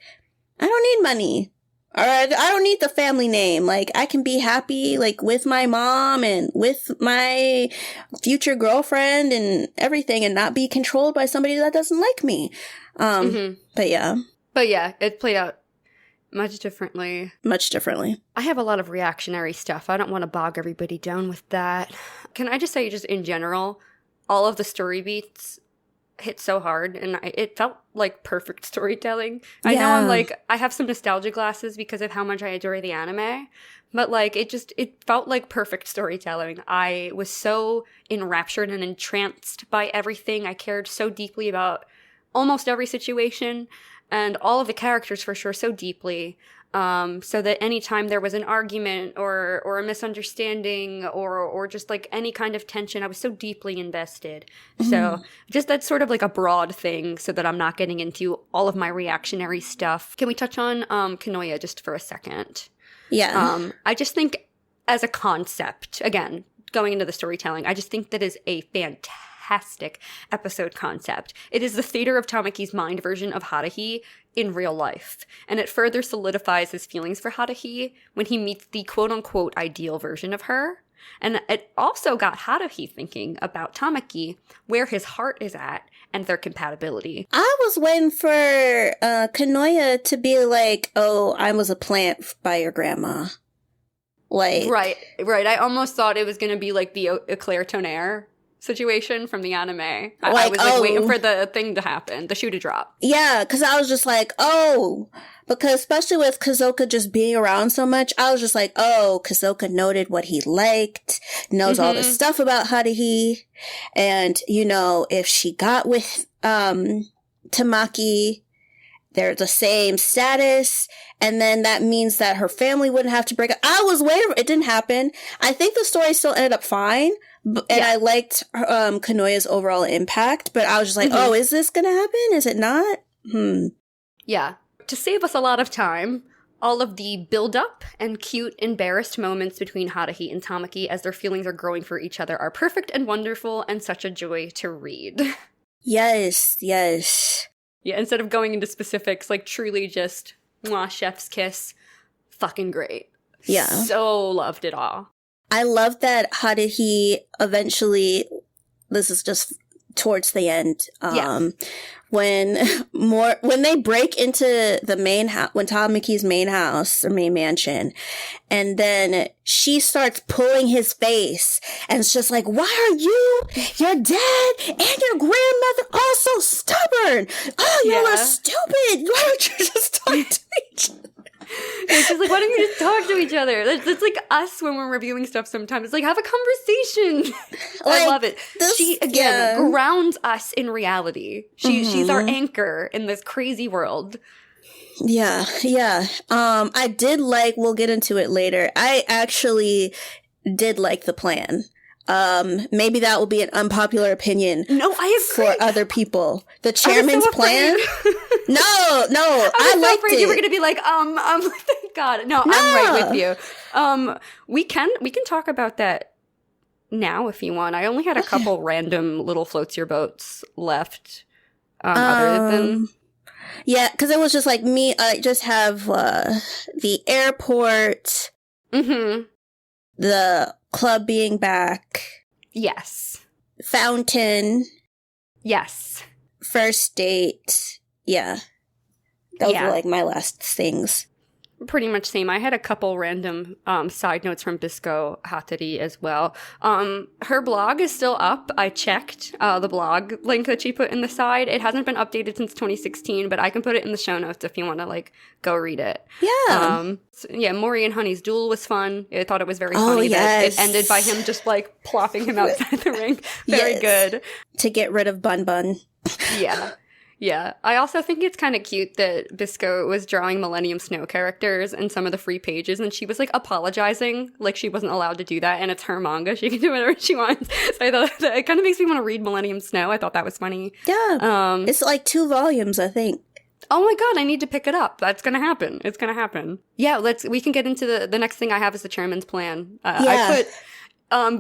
I don't need money. Or I don't need the family name. Like, I can be happy, like, with my mom and with my future girlfriend and everything and not be controlled by somebody that doesn't like me. But yeah. It played out much differently. I have a lot of reactionary stuff. I don't want to bog everybody down with that. Can I just say, just in general, all of the story beats hit so hard, and it felt like perfect storytelling. I know I have some nostalgia glasses because of how much I adore the anime, but like it felt like perfect storytelling. I was so enraptured and entranced by everything. I cared so deeply about almost every situation and all of the characters for sure so deeply. So that anytime there was an argument or a misunderstanding or just like any kind of tension, I was so deeply invested. So just that's sort of like a broad thing so that I'm not getting into all of my reactionary stuff. Can we touch on Kanoya just for a second? Yeah. I just think as a concept, again, going into the storytelling, I just think that is a fantastic episode concept. It is the theater of Tamaki's mind version of Haruhi in real life, and it further solidifies his feelings for Haruhi when he meets the quote-unquote ideal version of her. And it also got Haruhi thinking about Tamaki, where his heart is at, and their compatibility. I was waiting for Kanoya to be like, oh, I was a plant by your grandma. Like, Right. I almost thought it was going to be like the Eclair Tonnerre situation from the anime. I was waiting for the thing to happen, the shoe to drop. Yeah, because I was just like, because especially with Kazoka just being around so much, I was just like, Kazoka noted what he liked, knows all this stuff about Haruhi, and, if she got with Tamaki, they're the same status, and then that means that her family wouldn't have to break up. I was waiting. It didn't happen. I think the story still ended up fine, and I liked Kanoya's overall impact, but I was just like, is this gonna happen? Is it not? Yeah. To save us a lot of time, All of the build-up and cute, embarrassed moments between Haruhi and Tamaki as their feelings are growing for each other are perfect and wonderful and such a joy to read. Yes, yes. Yeah, instead of going into specifics, like truly just, mwah, chef's kiss, fucking great. Yeah. So loved it all. I love that Haruhi eventually, this is just towards the end, when they break into the main house, when Tamaki's main house or main mansion, and then she starts pulling his face, and it's just like, why are you, your dad, and your grandmother all so stubborn? Oh, you all are stupid. Why don't you just talk to each other? It's just like, why don't you just talk to each other? That's like us when we're reviewing stuff sometimes. It's like, have a conversation. I love it. She, again, grounds us in reality. She's our anchor in this crazy world. Yeah. I did like, we'll get into it later, I actually did like the plan. Maybe that will be an unpopular opinion. No, I agree. For other people. The chairman's plan? No, I was so liked afraid it. you were going to be like, thank God. No, I'm right with you. We can talk about that now if you want. I only had a couple random little floats your boats left. Other than... Yeah, because it was just like me, I just have the airport, the club being back. Yes. Fountain. Yes. First date. Yeah. Those were like my last things. Pretty much same. I had a couple random side notes from Bisco Hattori as well. Her blog is still up. I checked the blog link that she put in the side. It hasn't been updated since 2016, but I can put it in the show notes if you want to like go read it. Yeah. Mori and Honey's duel was fun. I thought it was very funny that it ended by him just like plopping him outside the ring. Very good. To get rid of Bun Bun. Yeah. Yeah. I also think it's kind of cute that Bisco was drawing Millennium Snow characters in some of the free pages, and she was, like, apologizing, like she wasn't allowed to do that, and it's her manga. She can do whatever she wants. So I thought that it kind of makes me want to read Millennium Snow. I thought that was funny. Yeah. It's, like, 2 volumes, I think. Oh my god, I need to pick it up. That's gonna happen. It's gonna happen. Yeah, we can get into the next thing I have is the chairman's plan. I put...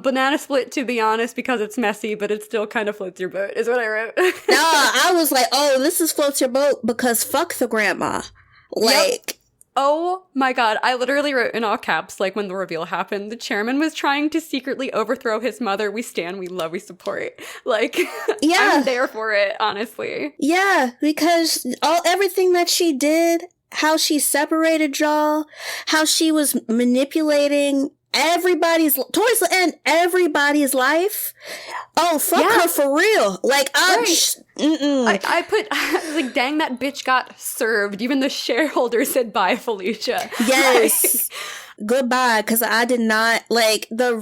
banana split, to be honest, because it's messy, but it still kind of floats your boat, is what I wrote. No, I was like, oh, this is floats your boat because fuck the grandma. Like, oh my god, I literally wrote in all caps, like, when the reveal happened, the chairman was trying to secretly overthrow his mother. We stand, we love, we support. Like, I'm there for it, honestly. Yeah, because everything that she did, how she separated y'all, how she was manipulating everybody's towards the end, everybody's life. Oh, fuck her for real. Like, I put like, dang, that bitch got served. Even the shareholders said bye, Felicia. Yes. Goodbye, because I did not like the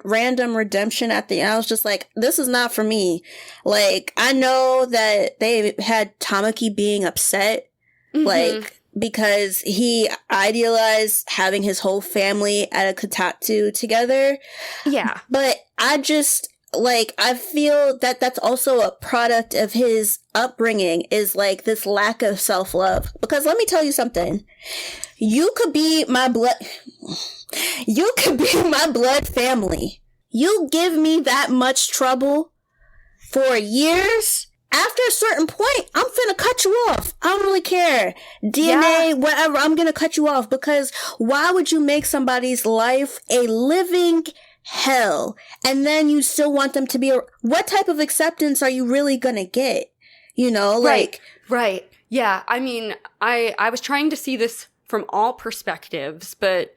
random redemption at the end. I was just like, this is not for me. Like, I know that they had Tamaki being upset, like, because he idealized having his whole family at a kotatsu together. Yeah. But I just, like, I feel that that's also a product of his upbringing, is, like, this lack of self-love. Because let me tell you something. You could be my blood family. You give me that much trouble for years, after a certain point, I'm finna cut you off. I don't really care. DNA, whatever, I'm gonna cut you off, because why would you make somebody's life a living hell and then you still want them to be what type of acceptance are you really gonna get? You know, like... Right. Yeah, I mean, I was trying to see this from all perspectives, but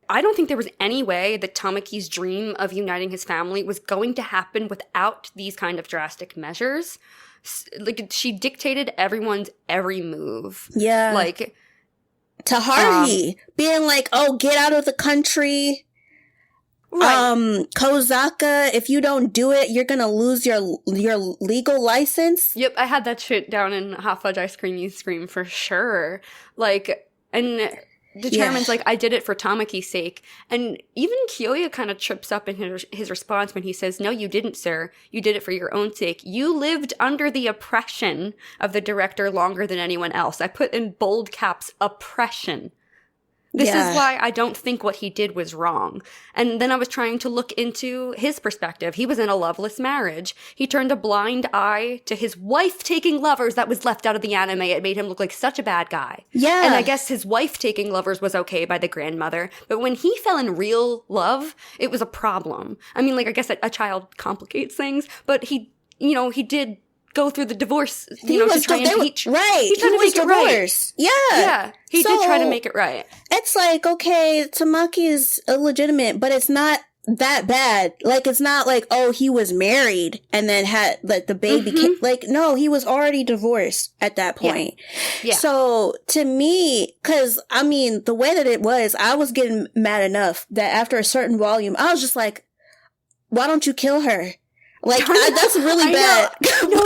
I don't think there was any way that Tamaki's dream of uniting his family was going to happen without these kind of drastic measures. Like, she dictated everyone's every move. Yeah. Like, to Haruhi, being like, oh, get out of the country. Right. Kozaka, if you don't do it, you're gonna lose your legal license. Yep, I had that shit down in Hot Fudge Ice Cream You Scream for sure. Like, and determines, like, I did it for Tamaki's sake. And even Kyoya kind of trips up in his response when he says, no, you didn't, sir. You did it for your own sake. You lived under the oppression of the director longer than anyone else. I put in bold caps, oppression. This is why I don't think what he did was wrong. And then I was trying to look into his perspective. He was in a loveless marriage. He turned a blind eye to his wife taking lovers that was left out of the anime. It made him look like such a bad guy. Yeah. And I guess his wife taking lovers was okay by the grandmother. But when he fell in real love, it was a problem. I mean, like, I guess a child complicates things, but he did go through the divorce, to try and teach. Right. He tried to make it right. Yeah. Yeah. He did try to make it right. It's like, okay, Tamaki is illegitimate, but it's not that bad. Like, it's not like, oh, he was married and then had, like, the baby came. Like, no, he was already divorced at that point. Yeah. So, to me, because, I mean, the way that it was, I was getting mad enough that after a certain volume, I was just like, why don't you kill her? Like, that's really bad. No,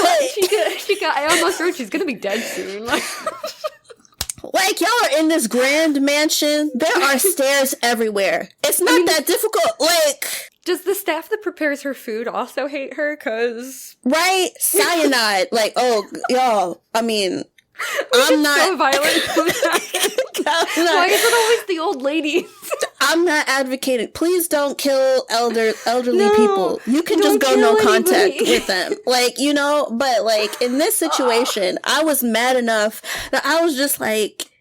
she got, I almost wrote she's gonna be dead soon. Like, y'all are in this grand mansion. There are stairs everywhere. It's not that difficult. Like, does the staff that prepares her food also hate her? Right? Cyanide. Like, oh, y'all, I mean, I'm not so violent. Why is it always the old ladies? I'm not advocating. Please don't kill elderly people. You can just go no contact with them. Like, but like in this situation, I was mad enough that I was just like,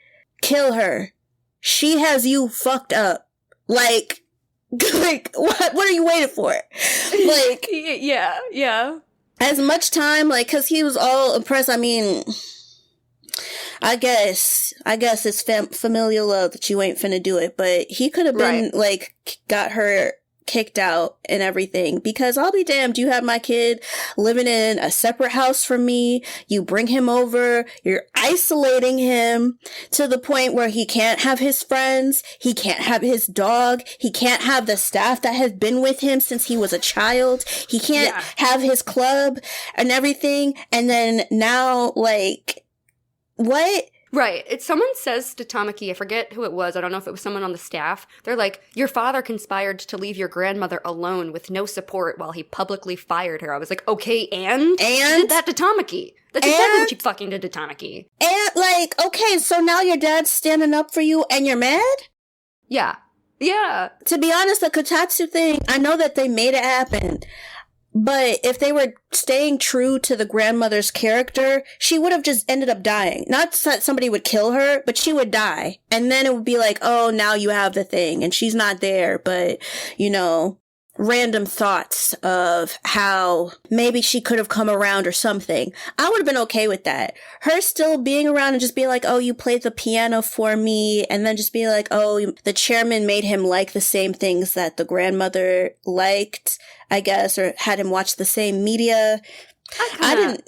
kill her. She has you fucked up. Like what are you waiting for? Like, yeah. As much time, like, cause he was all oppressed. I mean, I guess it's familial love that you ain't finna do it, but he could have been like got her kicked out and everything, because I'll be damned, you have my kid living in a separate house from me, you bring him over, you're isolating him to the point where he can't have his friends, he can't have his dog, he can't have the staff that has been with him since he was a child, he can't have his club and everything, and then now, like, what? Right. Someone says to Tamaki, I forget who it was, I don't know if it was someone on the staff, they're like, your father conspired to leave your grandmother alone with no support while he publicly fired her. I was like, okay, and? She did that to Tamaki. That's exactly what she fucking did to Tamaki. And, like, okay, so now your dad's standing up for you and you're mad? Yeah. Yeah. To be honest, the Kotatsu thing, I know that they made it happen. But if they were staying true to the grandmother's character, she would have just ended up dying. Not that somebody would kill her, but she would die. And then it would be like, oh, now you have the thing. And she's not there. But, random thoughts of how maybe she could have come around or something. I would have been okay with that. Her still being around and just being like, oh, you played the piano for me. And then just being like, oh, the chairman made him like the same things that the grandmother liked, I guess, or had him watch the same media. I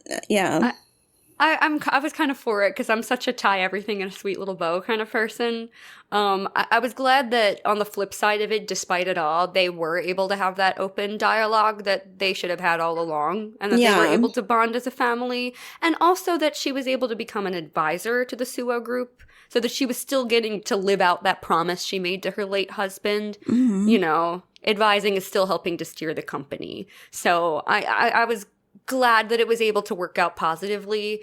was kind of for it because I'm such a tie everything in a sweet little bow kind of person. I was glad that on the flip side of it, despite it all, they were able to have that open dialogue that they should have had all along, and that they were able to bond as a family, and also that she was able to become an advisor to the Suo group, so that she was still getting to live out that promise she made to her late husband. Mm-hmm. Advising is still helping to steer the company. So I was glad that it was able to work out positively,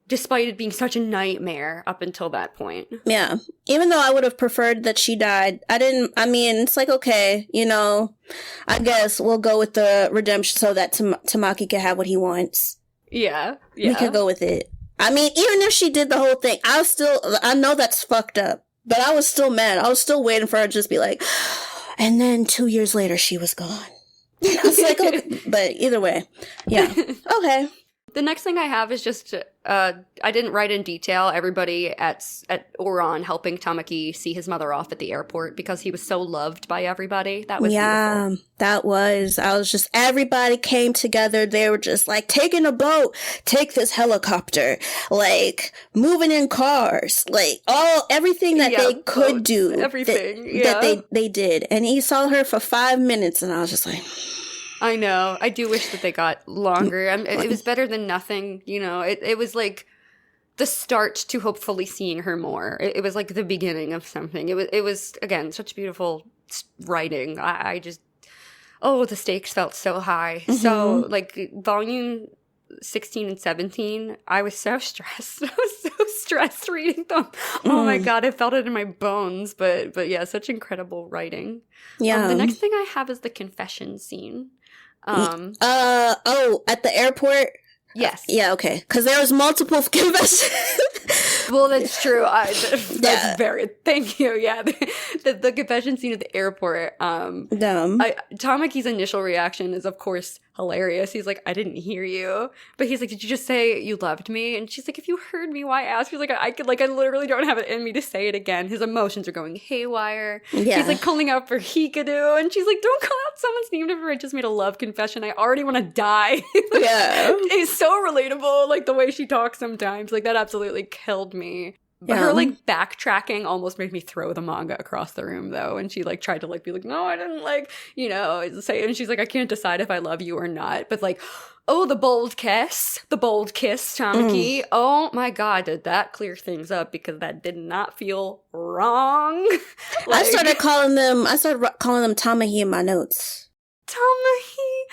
despite it being such a nightmare up until that point. Yeah. Even though I would have preferred that she died, it's like, okay, I guess we'll go with the redemption so that Tamaki can have what he wants. Yeah. We could go with it. I mean, even if she did the whole thing, I know that's fucked up, but I was still mad. I was still waiting for her to just be like, and then 2 years later, she was gone. I was like, okay. But either way, yeah. Okay. The next thing I have is just, I didn't write in detail everybody at Ouran helping Tamaki see his mother off at the airport because he was so loved by everybody. That was beautiful. That was. I was just, everybody came together. They were just like, taking a boat, take this helicopter, like, moving in cars, like, everything that they could do. Everything, that they did. And he saw her for 5 minutes, and I was just like... I know. I do wish that they got longer. It was better than nothing. It was like the start to hopefully seeing her more. It was like the beginning of something. It was again, such beautiful writing. I just, the stakes felt so high. So like volume 16 and 17, I was so stressed. I was so stressed reading them. Oh my God, I felt it in my bones. But yeah, such incredible writing. Yeah. The next thing I have is the confession scene. At the airport? Yes. Yeah, okay. Because there was multiple confessions. Well, that's true. That's very. Thank you. Yeah, the confession scene at the airport. Tamaki's initial reaction is, of course, hilarious. He's like, "I didn't hear you," but he's like, "Did you just say you loved me?" And she's like, "If you heard me, why ask?" He's like, I literally don't have it in me to say it again." His emotions are going haywire. Yeah. He's like calling out for Hikadu, and she's like, "Don't call out someone's name after I just made a love confession. I already want to die." Yeah, it's so relatable. Like the way she talks sometimes, like that absolutely killed me. But her like backtracking almost made me throw the manga across the room though. And she like tried to like be like, "No, I didn't say," and she's like, "I can't decide if I love you or not." But like, the bold kiss, Tamaki. Oh my God, did that clear things up, because that did not feel wrong. I started calling them Tamaki in my notes. Tamaki.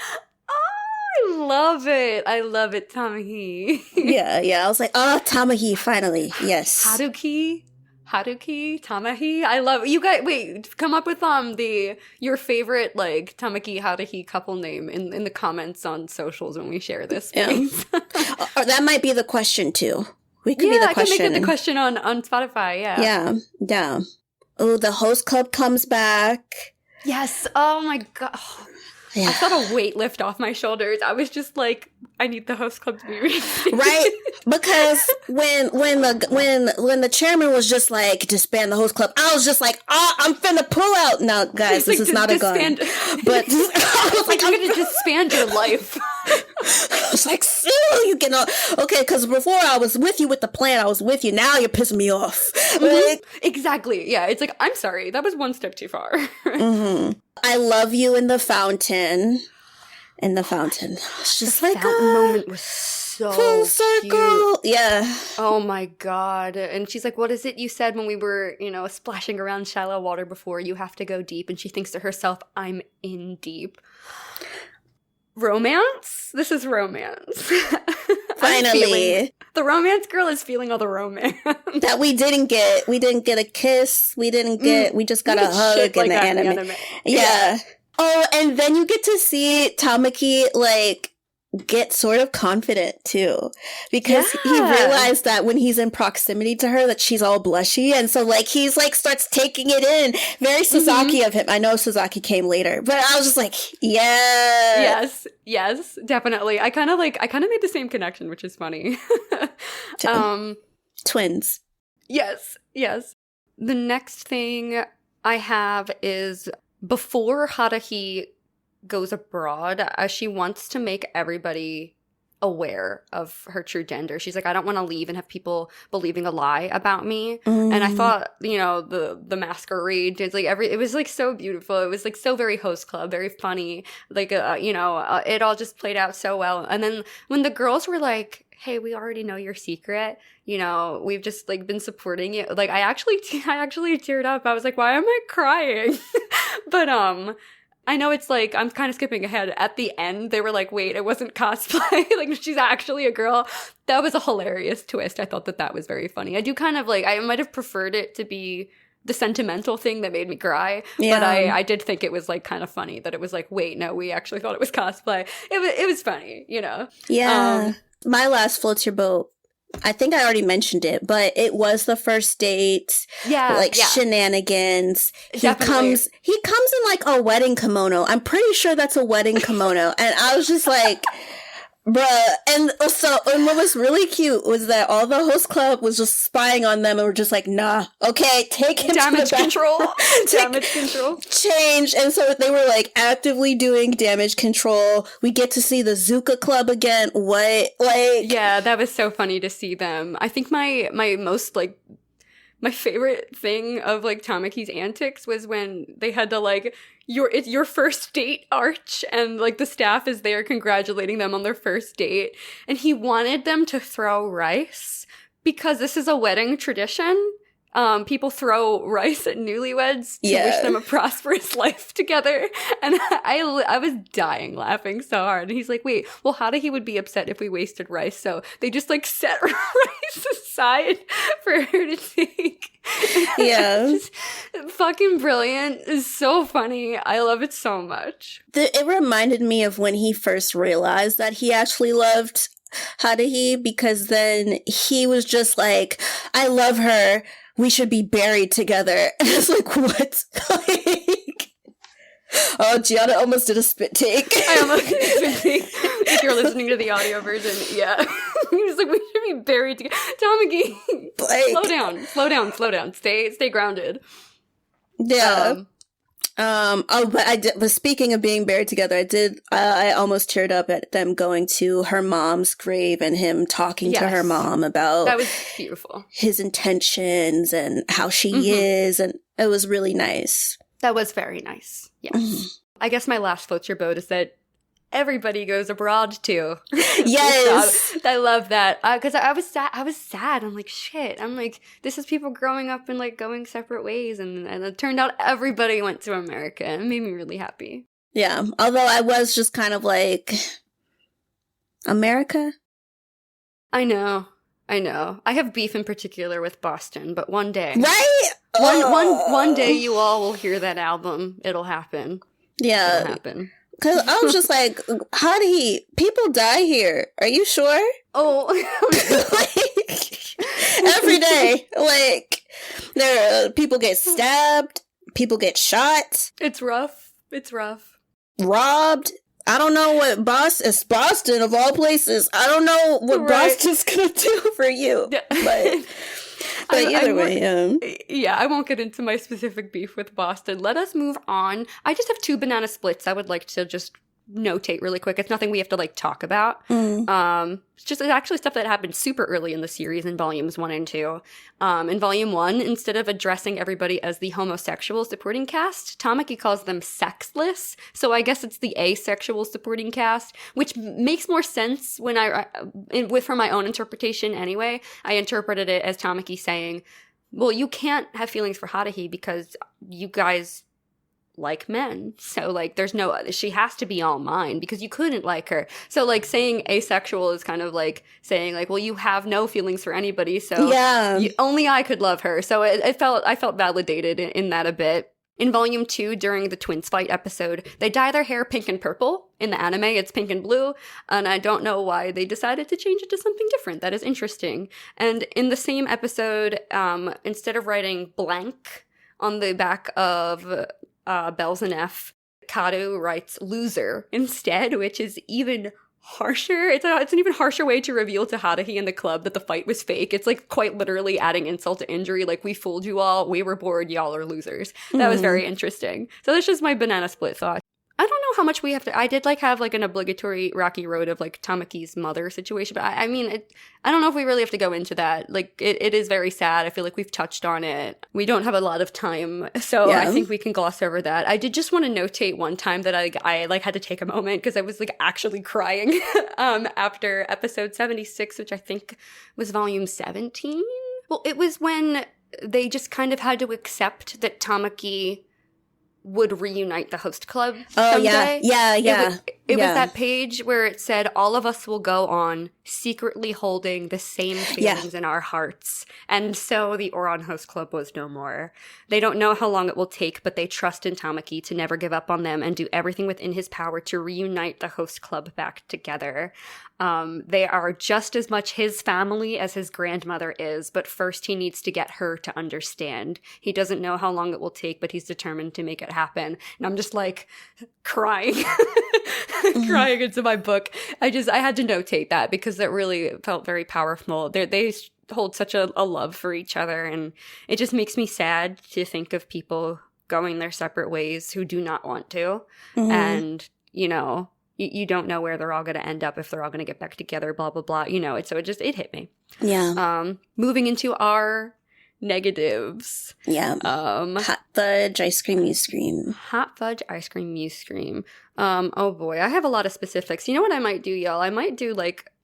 I love it, Tamaki. yeah. I was like, Tamaki, finally. Yes. Haruhi, Tamahi. I love it. You guys, wait, come up with your favorite like Tamaki Haruhi couple name in the comments on socials when we share this. Please. Or that might be the question too. We could be the question. I can make it the question on Spotify. Yeah. Oh, the host club comes back. Yes. Oh my God. Yeah. I felt a weight lift off my shoulders. I was just like, I need the host club to be reinstated. Right? Because when the chairman was just like, disband the host club, I was just like, I'm finna pull out. Now, guys, this is not a gun. But I was like, I'm gonna disband your life. I was like, Sue, you can okay, because before I was with you with the plan, I was with you. Now you're pissing me off. Like, exactly. Yeah, it's like, I'm sorry, that was one step too far. I love you in the fountain. It's just like fountain moment was so full circle. Cute. Yeah. Oh my God. And she's like, "What is it you said when we were, splashing around shallow water before? You have to go deep." And she thinks to herself, "I'm in deep." Romance? This is romance. Finally. The romance girl is feeling all the romance. That we didn't get. We didn't get a kiss. We just got a hug in the anime. Yeah. Oh, and then you get to see Tamaki, like, get sort of confident, too. Because he realized that when he's in proximity to her, that she's all blushy. And so, like, he's, like, starts taking it in. Very Sasaki of him. I know Sasaki came later. But I was just like, yeah. Yes, definitely. I kind of made the same connection, which is funny. Twins. Yes. The next thing I have is, before Haruhi goes abroad, she wants to make everybody aware of her true gender. She's like, "I don't want to leave and have people believing a lie about me." And I thought, the masquerade, it's like it was like so beautiful. It was like so very host club, very funny. Like, it all just played out so well. And then when the girls were like, "Hey, we already know your secret. We've just like been supporting you." Like, I actually teared up. I was like, "Why am I crying?" But I know it's like, I'm kind of skipping ahead. At the end, they were like, "Wait, it wasn't cosplay." Like, she's actually a girl. That was a hilarious twist. I thought that was very funny. I do kind of like, I might have preferred it to be the sentimental thing that made me cry. Yeah. But I did think it was like kind of funny that it was like, "Wait, no, we actually thought it was cosplay." It was funny, Yeah. My last floats your boat. I think I already mentioned it, but it was the first date. Yeah. Shenanigans. Definitely. He comes in like a wedding kimono. I'm pretty sure that's a wedding kimono. And I was just like, bruh. And what was really cute was that all the host club was just spying on them and were just like, "Nah, okay, take him damage to the control. Damage control. Change." And so they were like actively doing damage control. We get to see the Zuka Club again. What? Like, yeah, that was so funny to see them. I think my most like, my favorite thing of like Tamaki's antics was when they had to like, it's your first date, Arch, and like the staff is there congratulating them on their first date, and he wanted them to throw rice, because this is a wedding tradition, people throw rice at newlyweds to wish them a prosperous life together. And I was dying laughing so hard. And he's like, wait, well, Haruhi would be upset if we wasted rice. So they just like set rice aside for her to take. Yeah. Just fucking brilliant. It's so funny. I love it so much. It reminded me of when he first realized that he actually loved Haruhi, because then he was just like, I love her. We should be buried together. And it's like, what? Like, oh, Giana almost did a spit take. I almost did a spit take. If you're listening to the audio version, yeah. He was like, we should be buried together. Tamaki, like, slow down. Stay grounded. Yeah. But speaking of being buried together, I almost teared up at them going to her mom's grave and him talking to her mom about that was beautiful, his intentions and how she is, and it was really nice. That was very nice. Yes. I guess my last floats your boat is that everybody goes abroad too. Yes. I love that. Because I was sad. I'm like, shit. I'm like, this is people growing up and like going separate ways. And it turned out everybody went to America. It made me really happy. Yeah. Although I was just kind of like, America? I know. I have beef in particular with Boston, but one day. Right? One day you all will hear that album. It'll happen. Yeah. It'll happen. Because I was just like, people die here. Are you sure? Oh. Like, every day. Like, people get stabbed. People get shot. It's rough. Robbed. I don't know what it's Boston of all places. I don't know what Boston's going to do for you. Yeah. But either way, yeah, I won't get into my specific beef with Boston. Let us move on. I just have 2 banana splits I would like to just notate really quick. It's nothing we have to like talk about. It's actually stuff that happened super early in the series in volumes 1 and 2. In volume 1, instead of addressing everybody as the homosexual supporting cast, Tamaki calls them sexless. So I guess it's the asexual supporting cast, which makes more sense when for my own interpretation anyway. I interpreted it as Tamaki saying, well, you can't have feelings for Haruhi because you guys like men. So like she has to be all mine because you couldn't like her. So like saying asexual is kind of like saying like, well, you have no feelings for anybody. So only I could love her. So I felt validated in that a bit. In volume 2, during the twins fight episode, they dye their hair pink and purple. In the anime, it's pink and blue. And I don't know why they decided to change it to something different. That is interesting. And in the same episode, instead of writing blank on the back of Bells and F, Karu writes loser instead, which is even harsher. It's an even harsher way to reveal to Haruhi and the club that the fight was fake. It's like quite literally adding insult to injury. Like, we fooled you all. We were bored. Y'all are losers. That was very interesting. So that's just my banana split thought. I don't know how much we have to. I did have an obligatory rocky road of Tamaki's mother situation, but I don't know if we really have to go into that. It is very sad. I feel like we've touched on it. We don't have a lot of time, so I think we can gloss over that. I did just want to notate one time that I had to take a moment because I was actually crying after episode 76, which I think was volume 17. Well, it was when they just kind of had to accept that Tamaki would reunite the host club someday. Yeah. It was that page where it said, all of us will go on secretly holding the same feelings in our hearts. And so the Ouran host club was no more. They don't know how long it will take, but they trust in Tamaki to never give up on them and do everything within his power to reunite the host club back together. They are just as much his family as his grandmother is, but first he needs to get her to understand. He doesn't know how long it will take, but he's determined to make it happen. And I'm just crying. Crying into my book. I had to notate that because that really felt very powerful. They hold such a love for each other, and it just makes me sad to think of people going their separate ways who do not want to. And, you don't know where they're all going to end up, if they're all going to get back together, blah, blah, blah. So it hit me. Yeah. Moving into our negatives. Yeah. Hot fudge, ice cream, you scream. Hot fudge, ice cream, you scream. Oh boy, I have a lot of specifics. You know what I might do, y'all? I might do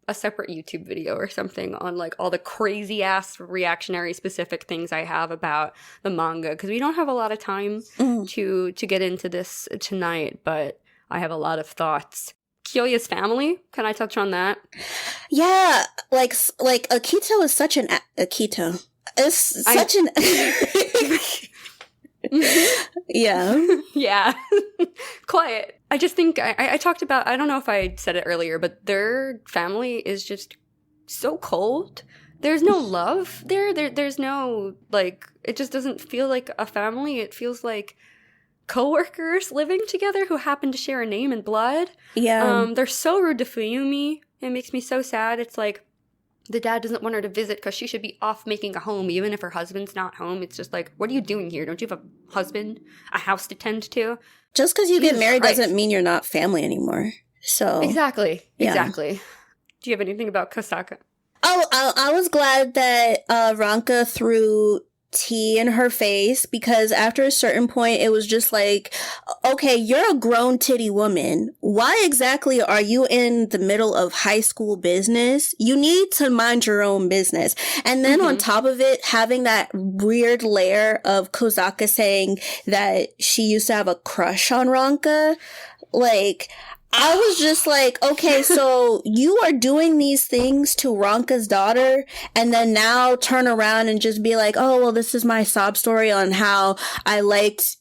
a separate YouTube video or something on like all the crazy ass reactionary specific things I have about the manga, because we don't have a lot of time to get into this tonight, but I have a lot of thoughts. Kyoya's family, can I touch on that? Yeah, like Akito is such an Akito. It's such an yeah. Yeah. Quiet. I just think I talked about, I don't know if I said it earlier, but their family is just so cold. There's no love there. There's no, like, it just doesn't feel like a family. It feels like coworkers living together who happen to share a name and blood. Yeah. They're so rude to Fuyumi. It makes me so sad. It's like, the dad doesn't want her to visit because she should be off making a home, even if her husband's not home. It's just like, what are you doing here? Don't you have a husband, a house to tend to? Just because you get married Christ. doesn't mean you're not family anymore. So Exactly. Yeah. Exactly. Do you have anything about Kosaka? Oh, I was glad that Ranka threw tea in her face, because after a certain point it was just like, okay, you're a grown titty woman. Why exactly are you in the middle of high school business? You need to mind your own business. And then on top of it, having that weird layer of Kozaka saying that she used to have a crush on Ranka, like, I was just like, okay, so you are doing these things to Ranka's daughter, and then now turn around and just be like, oh, well, this is my sob story on how I liked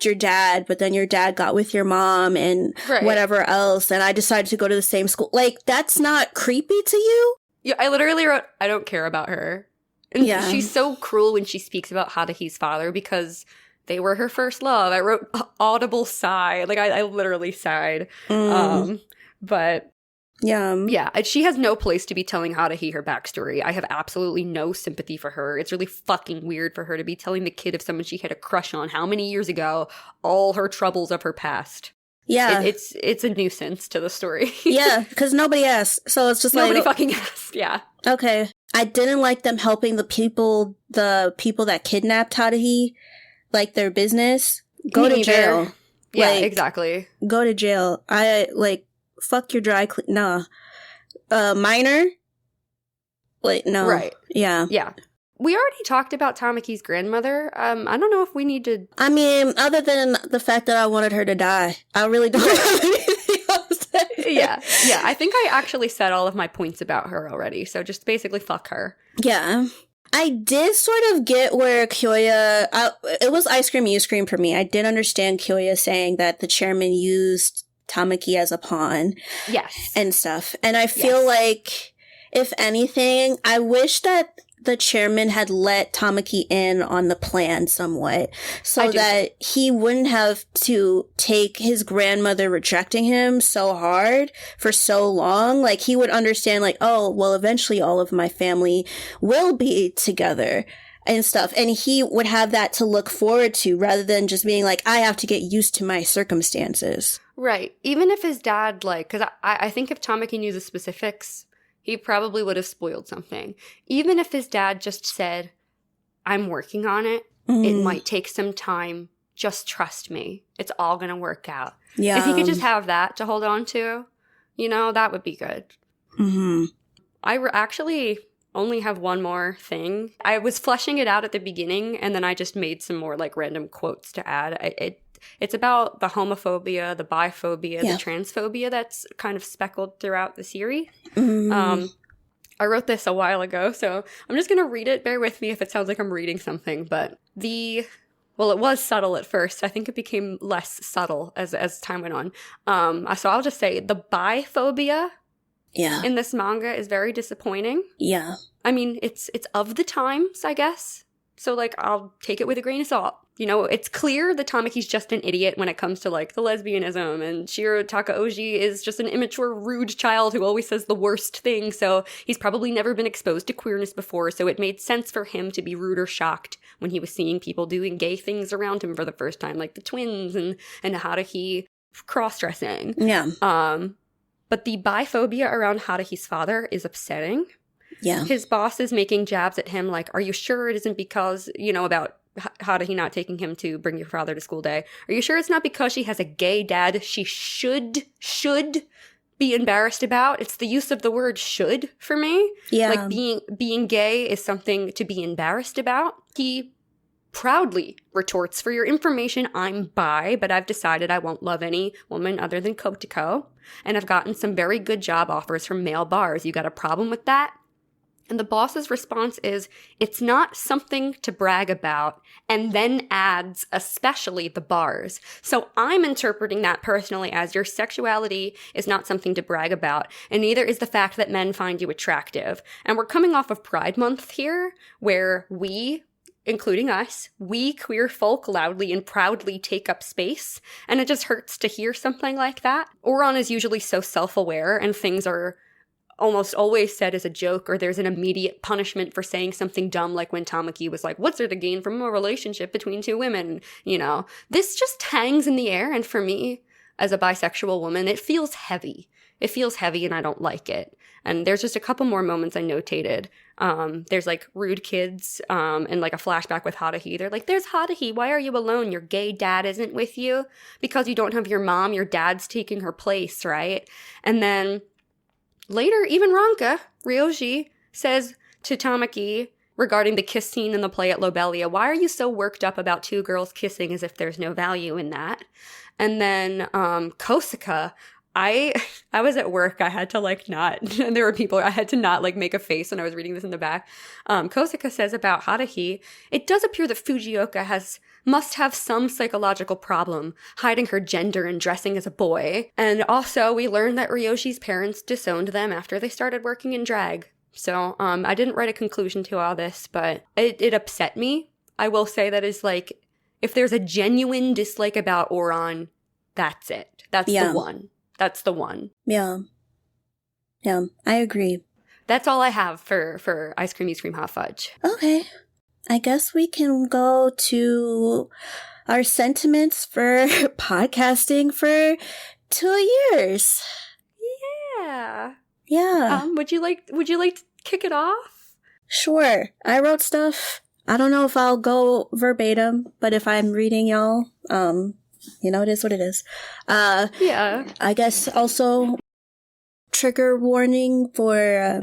your dad, but then your dad got with your mom and whatever else, and I decided to go to the same school. Like, that's not creepy to you? Yeah, I literally wrote, I don't care about her. And Yeah. she's so cruel when she speaks about Haruhi's father, because they were her first love. I wrote audible sigh. Like, I literally sighed. But yeah, she has no place to be telling Haruhi her backstory. I have absolutely no sympathy for her. It's really fucking weird for her to be telling the kid of someone she had a crush on how many years ago all her troubles of her past. Yeah. It's a nuisance to the story. Yeah, because nobody asked. So it's just Nobody like, fucking asked. Yeah. okay. I didn't like them helping the people that kidnapped Haruhi, like their business. Go Me to neither. jail. Yeah, Like, exactly. Go to jail. Fuck your dry clean. Nah. Minor? Like, no. Right. Yeah. Yeah. We already talked about Tamaki's grandmother. I don't know if we need to... I mean, other than the fact that I wanted her to die, I really don't have anything else to say. Yeah. I think I actually said all of my points about her already, so just basically fuck her. Yeah. I did sort of get where Kyoya... it was ice cream, you scream for me. I did understand Kyoya saying that the chairman used Tamaki as a pawn. Yes. And stuff. And I feel like, if anything, I wish that the chairman had let Tamaki in on the plan somewhat, so that he wouldn't have to take his grandmother rejecting him so hard for so long. Like, he would understand, like, oh, well, eventually all of my family will be together and stuff. And he would have that to look forward to, rather than just being like, I have to get used to my circumstances. Right. Even if his dad, like, because I think if Tamaki knew the specifics, he probably would have spoiled something. Even if his dad just said, I'm working on it, it might take some time, just trust me, it's all going to work out. Yeah. If he could just have that to hold on to, that would be good. I actually only have one more thing. I was fleshing it out at the beginning, and then I just made some more, like, random quotes to add. It's about the homophobia, the biphobia, the transphobia that's kind of speckled throughout the series. I wrote this a while ago, so I'm just going to read it. Bear with me if it sounds like I'm reading something, but well, it was subtle at first. I think it became less subtle as time went on. So I'll just say the biphobia in this manga is very disappointing. Yeah. I mean, it's of the times, I guess. So, like, I'll take it with a grain of salt. It's clear that Tamaki's just an idiot when it comes to, like, the lesbianism, and Shiro Takaoji is just an immature, rude child who always says the worst thing, so he's probably never been exposed to queerness before, so it made sense for him to be rude or shocked when he was seeing people doing gay things around him for the first time, like the twins and Haruhi cross-dressing. Yeah. But the biphobia around Haruhi's father is upsetting. Yeah. His boss is making jabs at him like, are you sure it isn't because, about Haruhi not taking him to bring your father to school day? Are you sure it's not because she has a gay dad she should be embarrassed about. It's the use of the word should for me. Yeah. Like being gay is something to be embarrassed about. He proudly retorts, for your information, I'm bi, but I've decided I won't love any woman other than Kotoko. And I've gotten some very good job offers from male bars. You got a problem with that? And the boss's response is, it's not something to brag about, and then adds, especially the bars. So I'm interpreting that personally as your sexuality is not something to brag about, and neither is the fact that men find you attractive. And we're coming off of Pride Month here, where we, including us, we queer folk loudly and proudly take up space, and it just hurts to hear something like that. Ouran is usually so self-aware, and things are almost always said as a joke, or there's an immediate punishment for saying something dumb, like when Tamaki was like, what's there to gain from a relationship between two women? You know, this just hangs in the air, and for me, as a bisexual woman, it feels heavy. It feels heavy, and I don't like it. And there's just a couple more moments I notated. There's like rude kids, and like a flashback with Haruhi. They're like, there's Haruhi, why are you alone? Your gay dad isn't with you? Because you don't have your mom, your dad's taking her place, right? And then later, even Ranka, Ryoji, says to Tamaki regarding the kiss scene in the play at Lobelia, why are you so worked up about two girls kissing as if there's no value in that? And then Kosaka, I was at work, I had to like not, and there were people, I had to not like make a face when I was reading this in the back. Kosaka says about Haruhi, it does appear that Fujioka must have some psychological problem, hiding her gender and dressing as a boy. And also, we learned that Ryoshi's parents disowned them after they started working in drag. So, I didn't write a conclusion to all this, but it upset me. I will say that is like, if there's a genuine dislike about Ouran, that's it. That's the one. That's the one. Yeah. Yeah, I agree. That's all I have for Ice Cream, Ice Cream, Hot Fudge. Okay. I guess we can go to our sentiments for podcasting for 2 years. Yeah. Yeah. Would you like to kick it off? Sure. I wrote stuff. I don't know if I'll go verbatim, but if I'm reading y'all, you know, it is what it is. Yeah. I guess also trigger warning for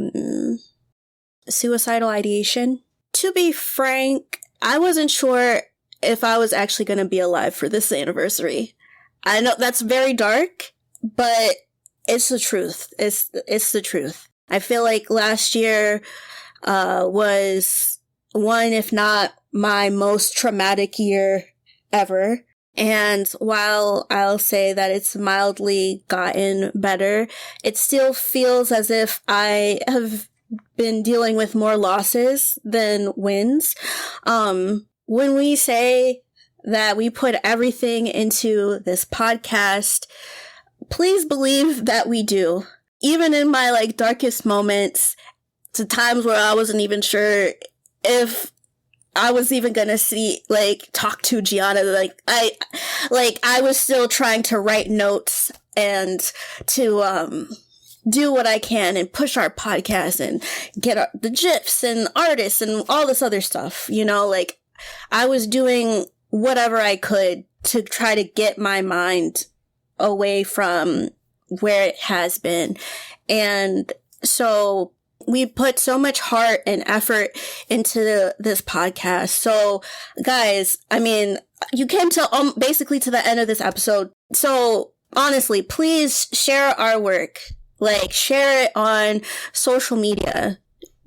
suicidal ideation. To be frank, I wasn't sure if I was actually going to be alive for this anniversary. I know that's very dark, but it's the truth. It's the truth. I feel like last year was one, if not my most traumatic year ever. And while I'll say that it's mildly gotten better, it still feels as if I have been dealing with more losses than wins. When we say that we put everything into this podcast, please believe that we do. Even in my like darkest moments, to times where I wasn't even sure if I was even gonna talk to Giana. I was still trying to write notes and to, do what I can and push our podcast and get the GIFs and artists and all this other stuff. You know, like I was doing whatever I could to try to get my mind away from where it has been. And so we put so much heart and effort into this podcast. So guys, I mean, you came to basically to the end of this episode. So honestly, please share our work. Like, share it on social media.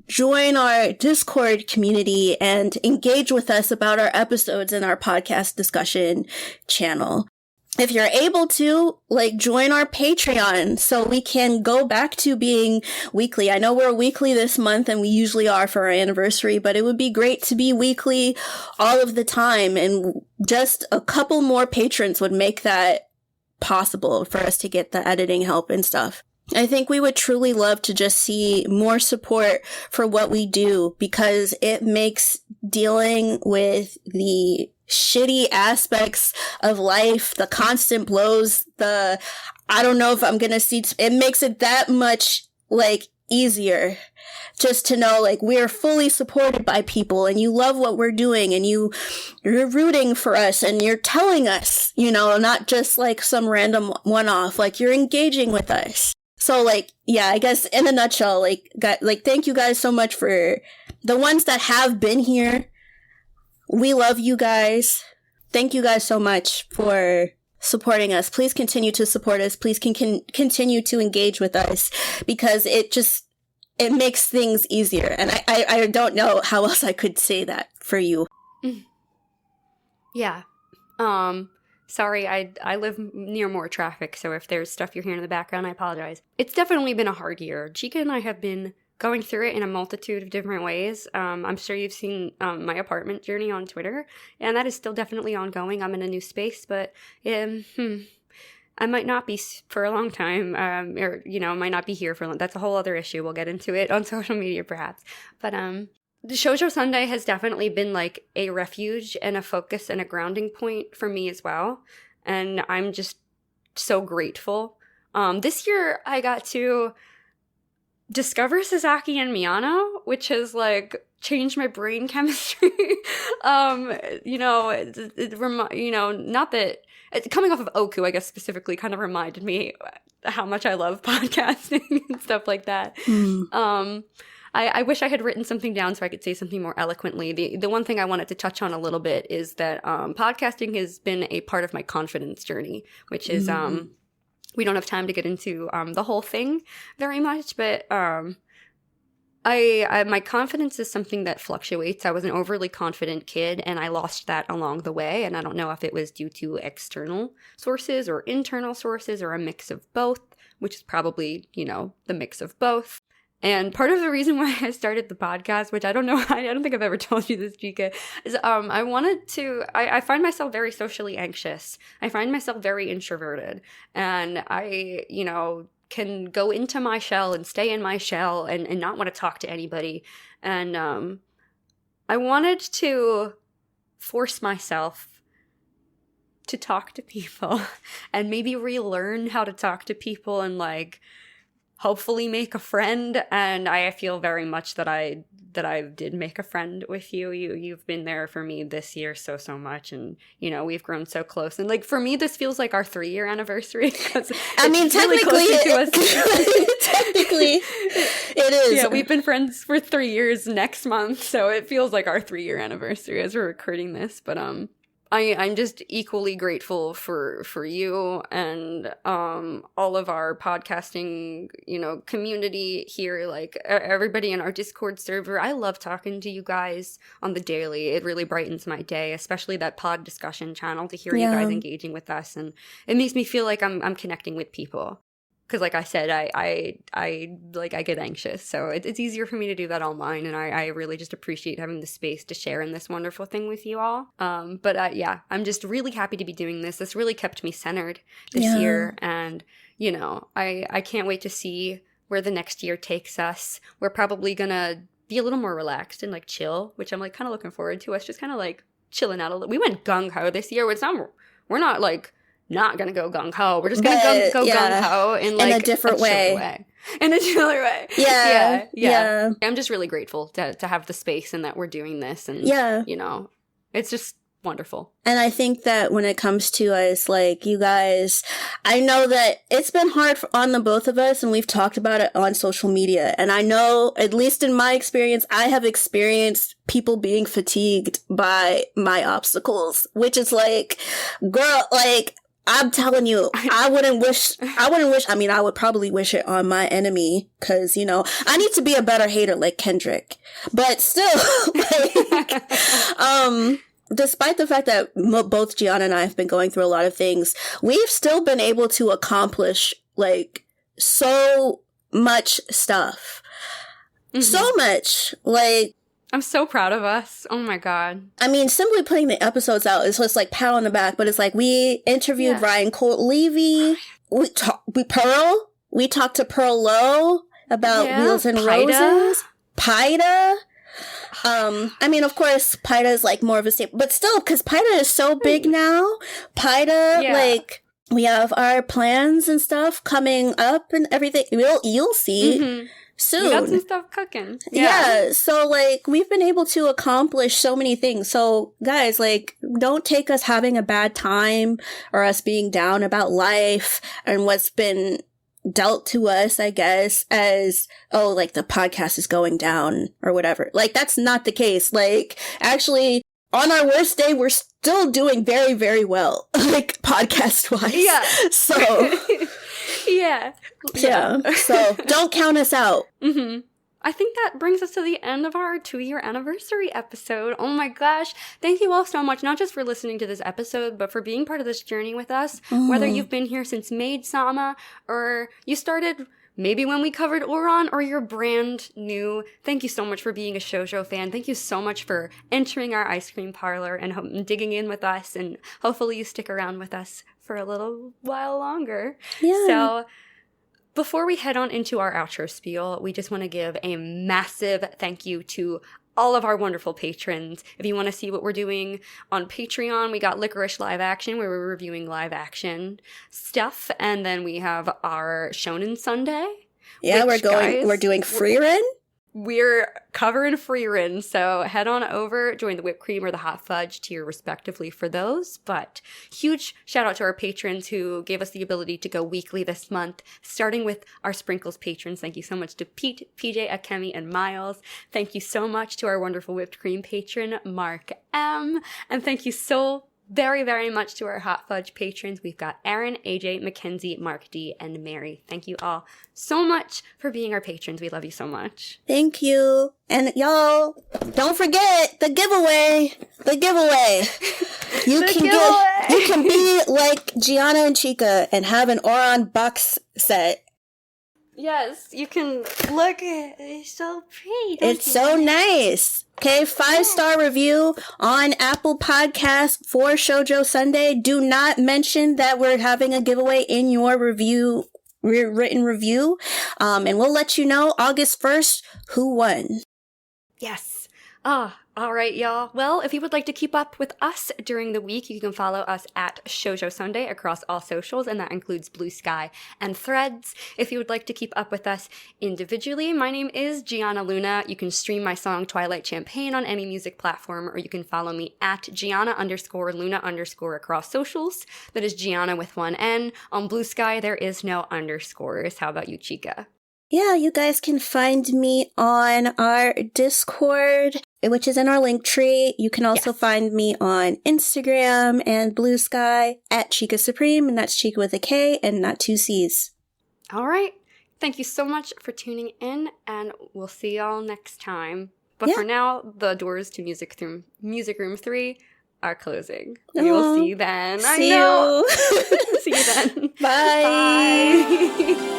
Join our Discord community and engage with us about our episodes in our podcast discussion channel. If you're able to, join our Patreon so we can go back to being weekly. I know we're weekly this month and we usually are for our anniversary, but it would be great to be weekly all of the time. And just a couple more patrons would make that possible for us to get the editing help and stuff. I think we would truly love to just see more support for what we do because it makes dealing with the shitty aspects of life, the constant blows, I don't know if I'm gonna see, it makes it that much, easier just to know, we're fully supported by people and you love what we're doing and you're rooting for us and you're telling us, not just some random one-off, you're engaging with us. So, like, yeah, I guess in a nutshell, like, thank you guys so much for the ones that have been here. We love you guys. Thank you guys so much for supporting us. Please continue to support us. Please continue to engage with us, because it makes things easier. And I don't know how else I could say that for you. Yeah. Sorry, I live near more traffic, so if there's stuff you're hearing in the background, I apologize. It's definitely been a hard year. Chika and I have been going through it in a multitude of different ways. I'm sure you've seen my apartment journey on Twitter, and that is still definitely ongoing. I'm in a new space, but I might not be for a long time, or, might not be here for long. That's a whole other issue. We'll get into it on social media, perhaps. But the Shoujo Sundae has definitely been like a refuge and a focus and a grounding point for me as well. And I'm just so grateful. This year I got to discover Sasaki and Miyano, which has like changed my brain chemistry. Not that coming off of Oku, I guess specifically, kind of reminded me how much I love podcasting and stuff like that. I wish I had written something down so I could say something more eloquently. The one thing I wanted to touch on a little bit is that podcasting has been a part of my confidence journey, which is we don't have time to get into the whole thing very much, but my confidence is something that fluctuates. I was an overly confident kid, and I lost that along the way, and I don't know if it was due to external sources or internal sources or a mix of both, which is probably, the mix of both. And part of the reason why I started the podcast, which I don't know, I don't think I've ever told you this, Chika, is I find myself very socially anxious. I find myself very introverted. And I, can go into my shell and stay in my shell and not want to talk to anybody. And I wanted to force myself to talk to people and maybe relearn how to talk to people and like hopefully make a friend. And I feel very much that I did make a friend with you. You've been there for me this year so much, and we've grown so close. And like for me, this feels like our 3-year anniversary, because technically it is. Yeah, we've been friends for 3 years next month, so it feels like our 3-year anniversary as we're recording this. But I'm just equally grateful for you and all of our podcasting, community here, like everybody in our Discord server. I love talking to you guys on the daily. It really brightens my day, especially that pod discussion channel, to hear you guys engaging with us, and it makes me feel like I'm connecting with people. Because like I said, I get anxious, so it's easier for me to do that online, and I really just appreciate having the space to share in this wonderful thing with you all. But I'm just really happy to be doing this. This really kept me centered this year, and I can't wait to see where the next year takes us. We're probably gonna be a little more relaxed and like chill, which I'm like kind of looking forward to. Us just kind of like chilling out a little. We went gung ho this year. We're not like not gonna go gung ho. We're just gonna go gung ho in like a different way. In a different way. Yeah. I'm just really grateful to have the space and that we're doing this, and it's just wonderful. And I think that when it comes to us, like you guys, I know that it's been hard on the both of us, and we've talked about it on social media. And I know, at least in my experience, I have experienced people being fatigued by my obstacles, which is like, girl, like, I'm telling you, I would probably wish it on my enemy, because, I need to be a better hater like Kendrick. But still, despite the fact that both Giana and I have been going through a lot of things, we've still been able to accomplish, like, so much stuff. Mm-hmm. So much. Like, I'm so proud of us. Oh my God. I mean, simply putting the episodes out is just like pat on the back, but it's like we interviewed Ryan Colt Levy. We talked to Pearl Lowe about Wheels and Roses. Paida. I mean, of course, Paida is like more of a staple, but still, because Paida is so big now. Paida, like, we have our plans and stuff coming up and everything. You'll see. Mm-hmm. Soon. We got some stuff cooking. Yeah. So, like, we've been able to accomplish so many things. So, guys, like, don't take us having a bad time or us being down about life and what's been dealt to us, I guess, as, oh, like the podcast is going down or whatever. Like, that's not the case. Like, actually, on our worst day, we're still doing very, very well, like, podcast-wise. Yeah. So. Yeah. So, don't count us out. Mm-hmm. I think that brings us to the end of our 2-year anniversary episode. Oh my gosh. Thank you all so much, not just for listening to this episode, but for being part of this journey with us. Whether you've been here since Maid-sama, or you started maybe when we covered Ouran, or you're brand new. Thank you so much for being a shoujo fan. Thank you so much for entering our ice cream parlor and digging in with us, and hopefully you stick around with us for a little while longer. Yeah. So, before we head on into our outro spiel, we just want to give a massive thank you to all of our wonderful patrons. If you want to see what we're doing on Patreon, we got Licorice Live Action, where we're reviewing live action stuff. And then we have our Shonen Sunday. Yeah, we're doing Frieren. We're covering Frieren, so head on over, join the whipped cream or the hot fudge tier respectively for those. But huge shout out to our patrons who gave us the ability to go weekly this month, starting with our Sprinkles patrons. Thank you so much to Pete, PJ, Akemi, and Miles. Thank you so much to our wonderful whipped cream patron, Mark M. And thank you so very, very much to our hot fudge patrons. We've got Aaron, AJ, Mackenzie, Mark D, and Mary. Thank you all so much for being our patrons. We love you so much. Thank you. And y'all, don't forget the giveaway. You can be like Giana and Chika and have an Ouran box set. Yes, you can look at it. It's so pretty. It's so nice. Okay, 5-star review on Apple Podcasts for Shoujo Sundae. Do not mention that we're having a giveaway in your written review. And we'll let you know August 1st who won. Yes. All right, y'all. Well, if you would like to keep up with us during the week, you can follow us at Shoujo Sundae across all socials, and that includes Blue Sky and Threads. If you would like to keep up with us individually, my name is Gianna Luna. You can stream my song Twilight Champagne on any music platform, or you can follow me at Gianna_Luna_ across socials. That is Gianna with one N. On Blue Sky, there is no underscores. How about you, Chika? Yeah, you guys can find me on our Discord, which is in our link tree. You can also find me on Instagram and Blue Sky at Chika Supreme, and that's Chika with a K and not 2 C's. All right. Thank you so much for tuning in, and we'll see y'all next time. But for now, the doors to Music Room 3 are closing. We will see you then. See you. See you then. Bye. Bye.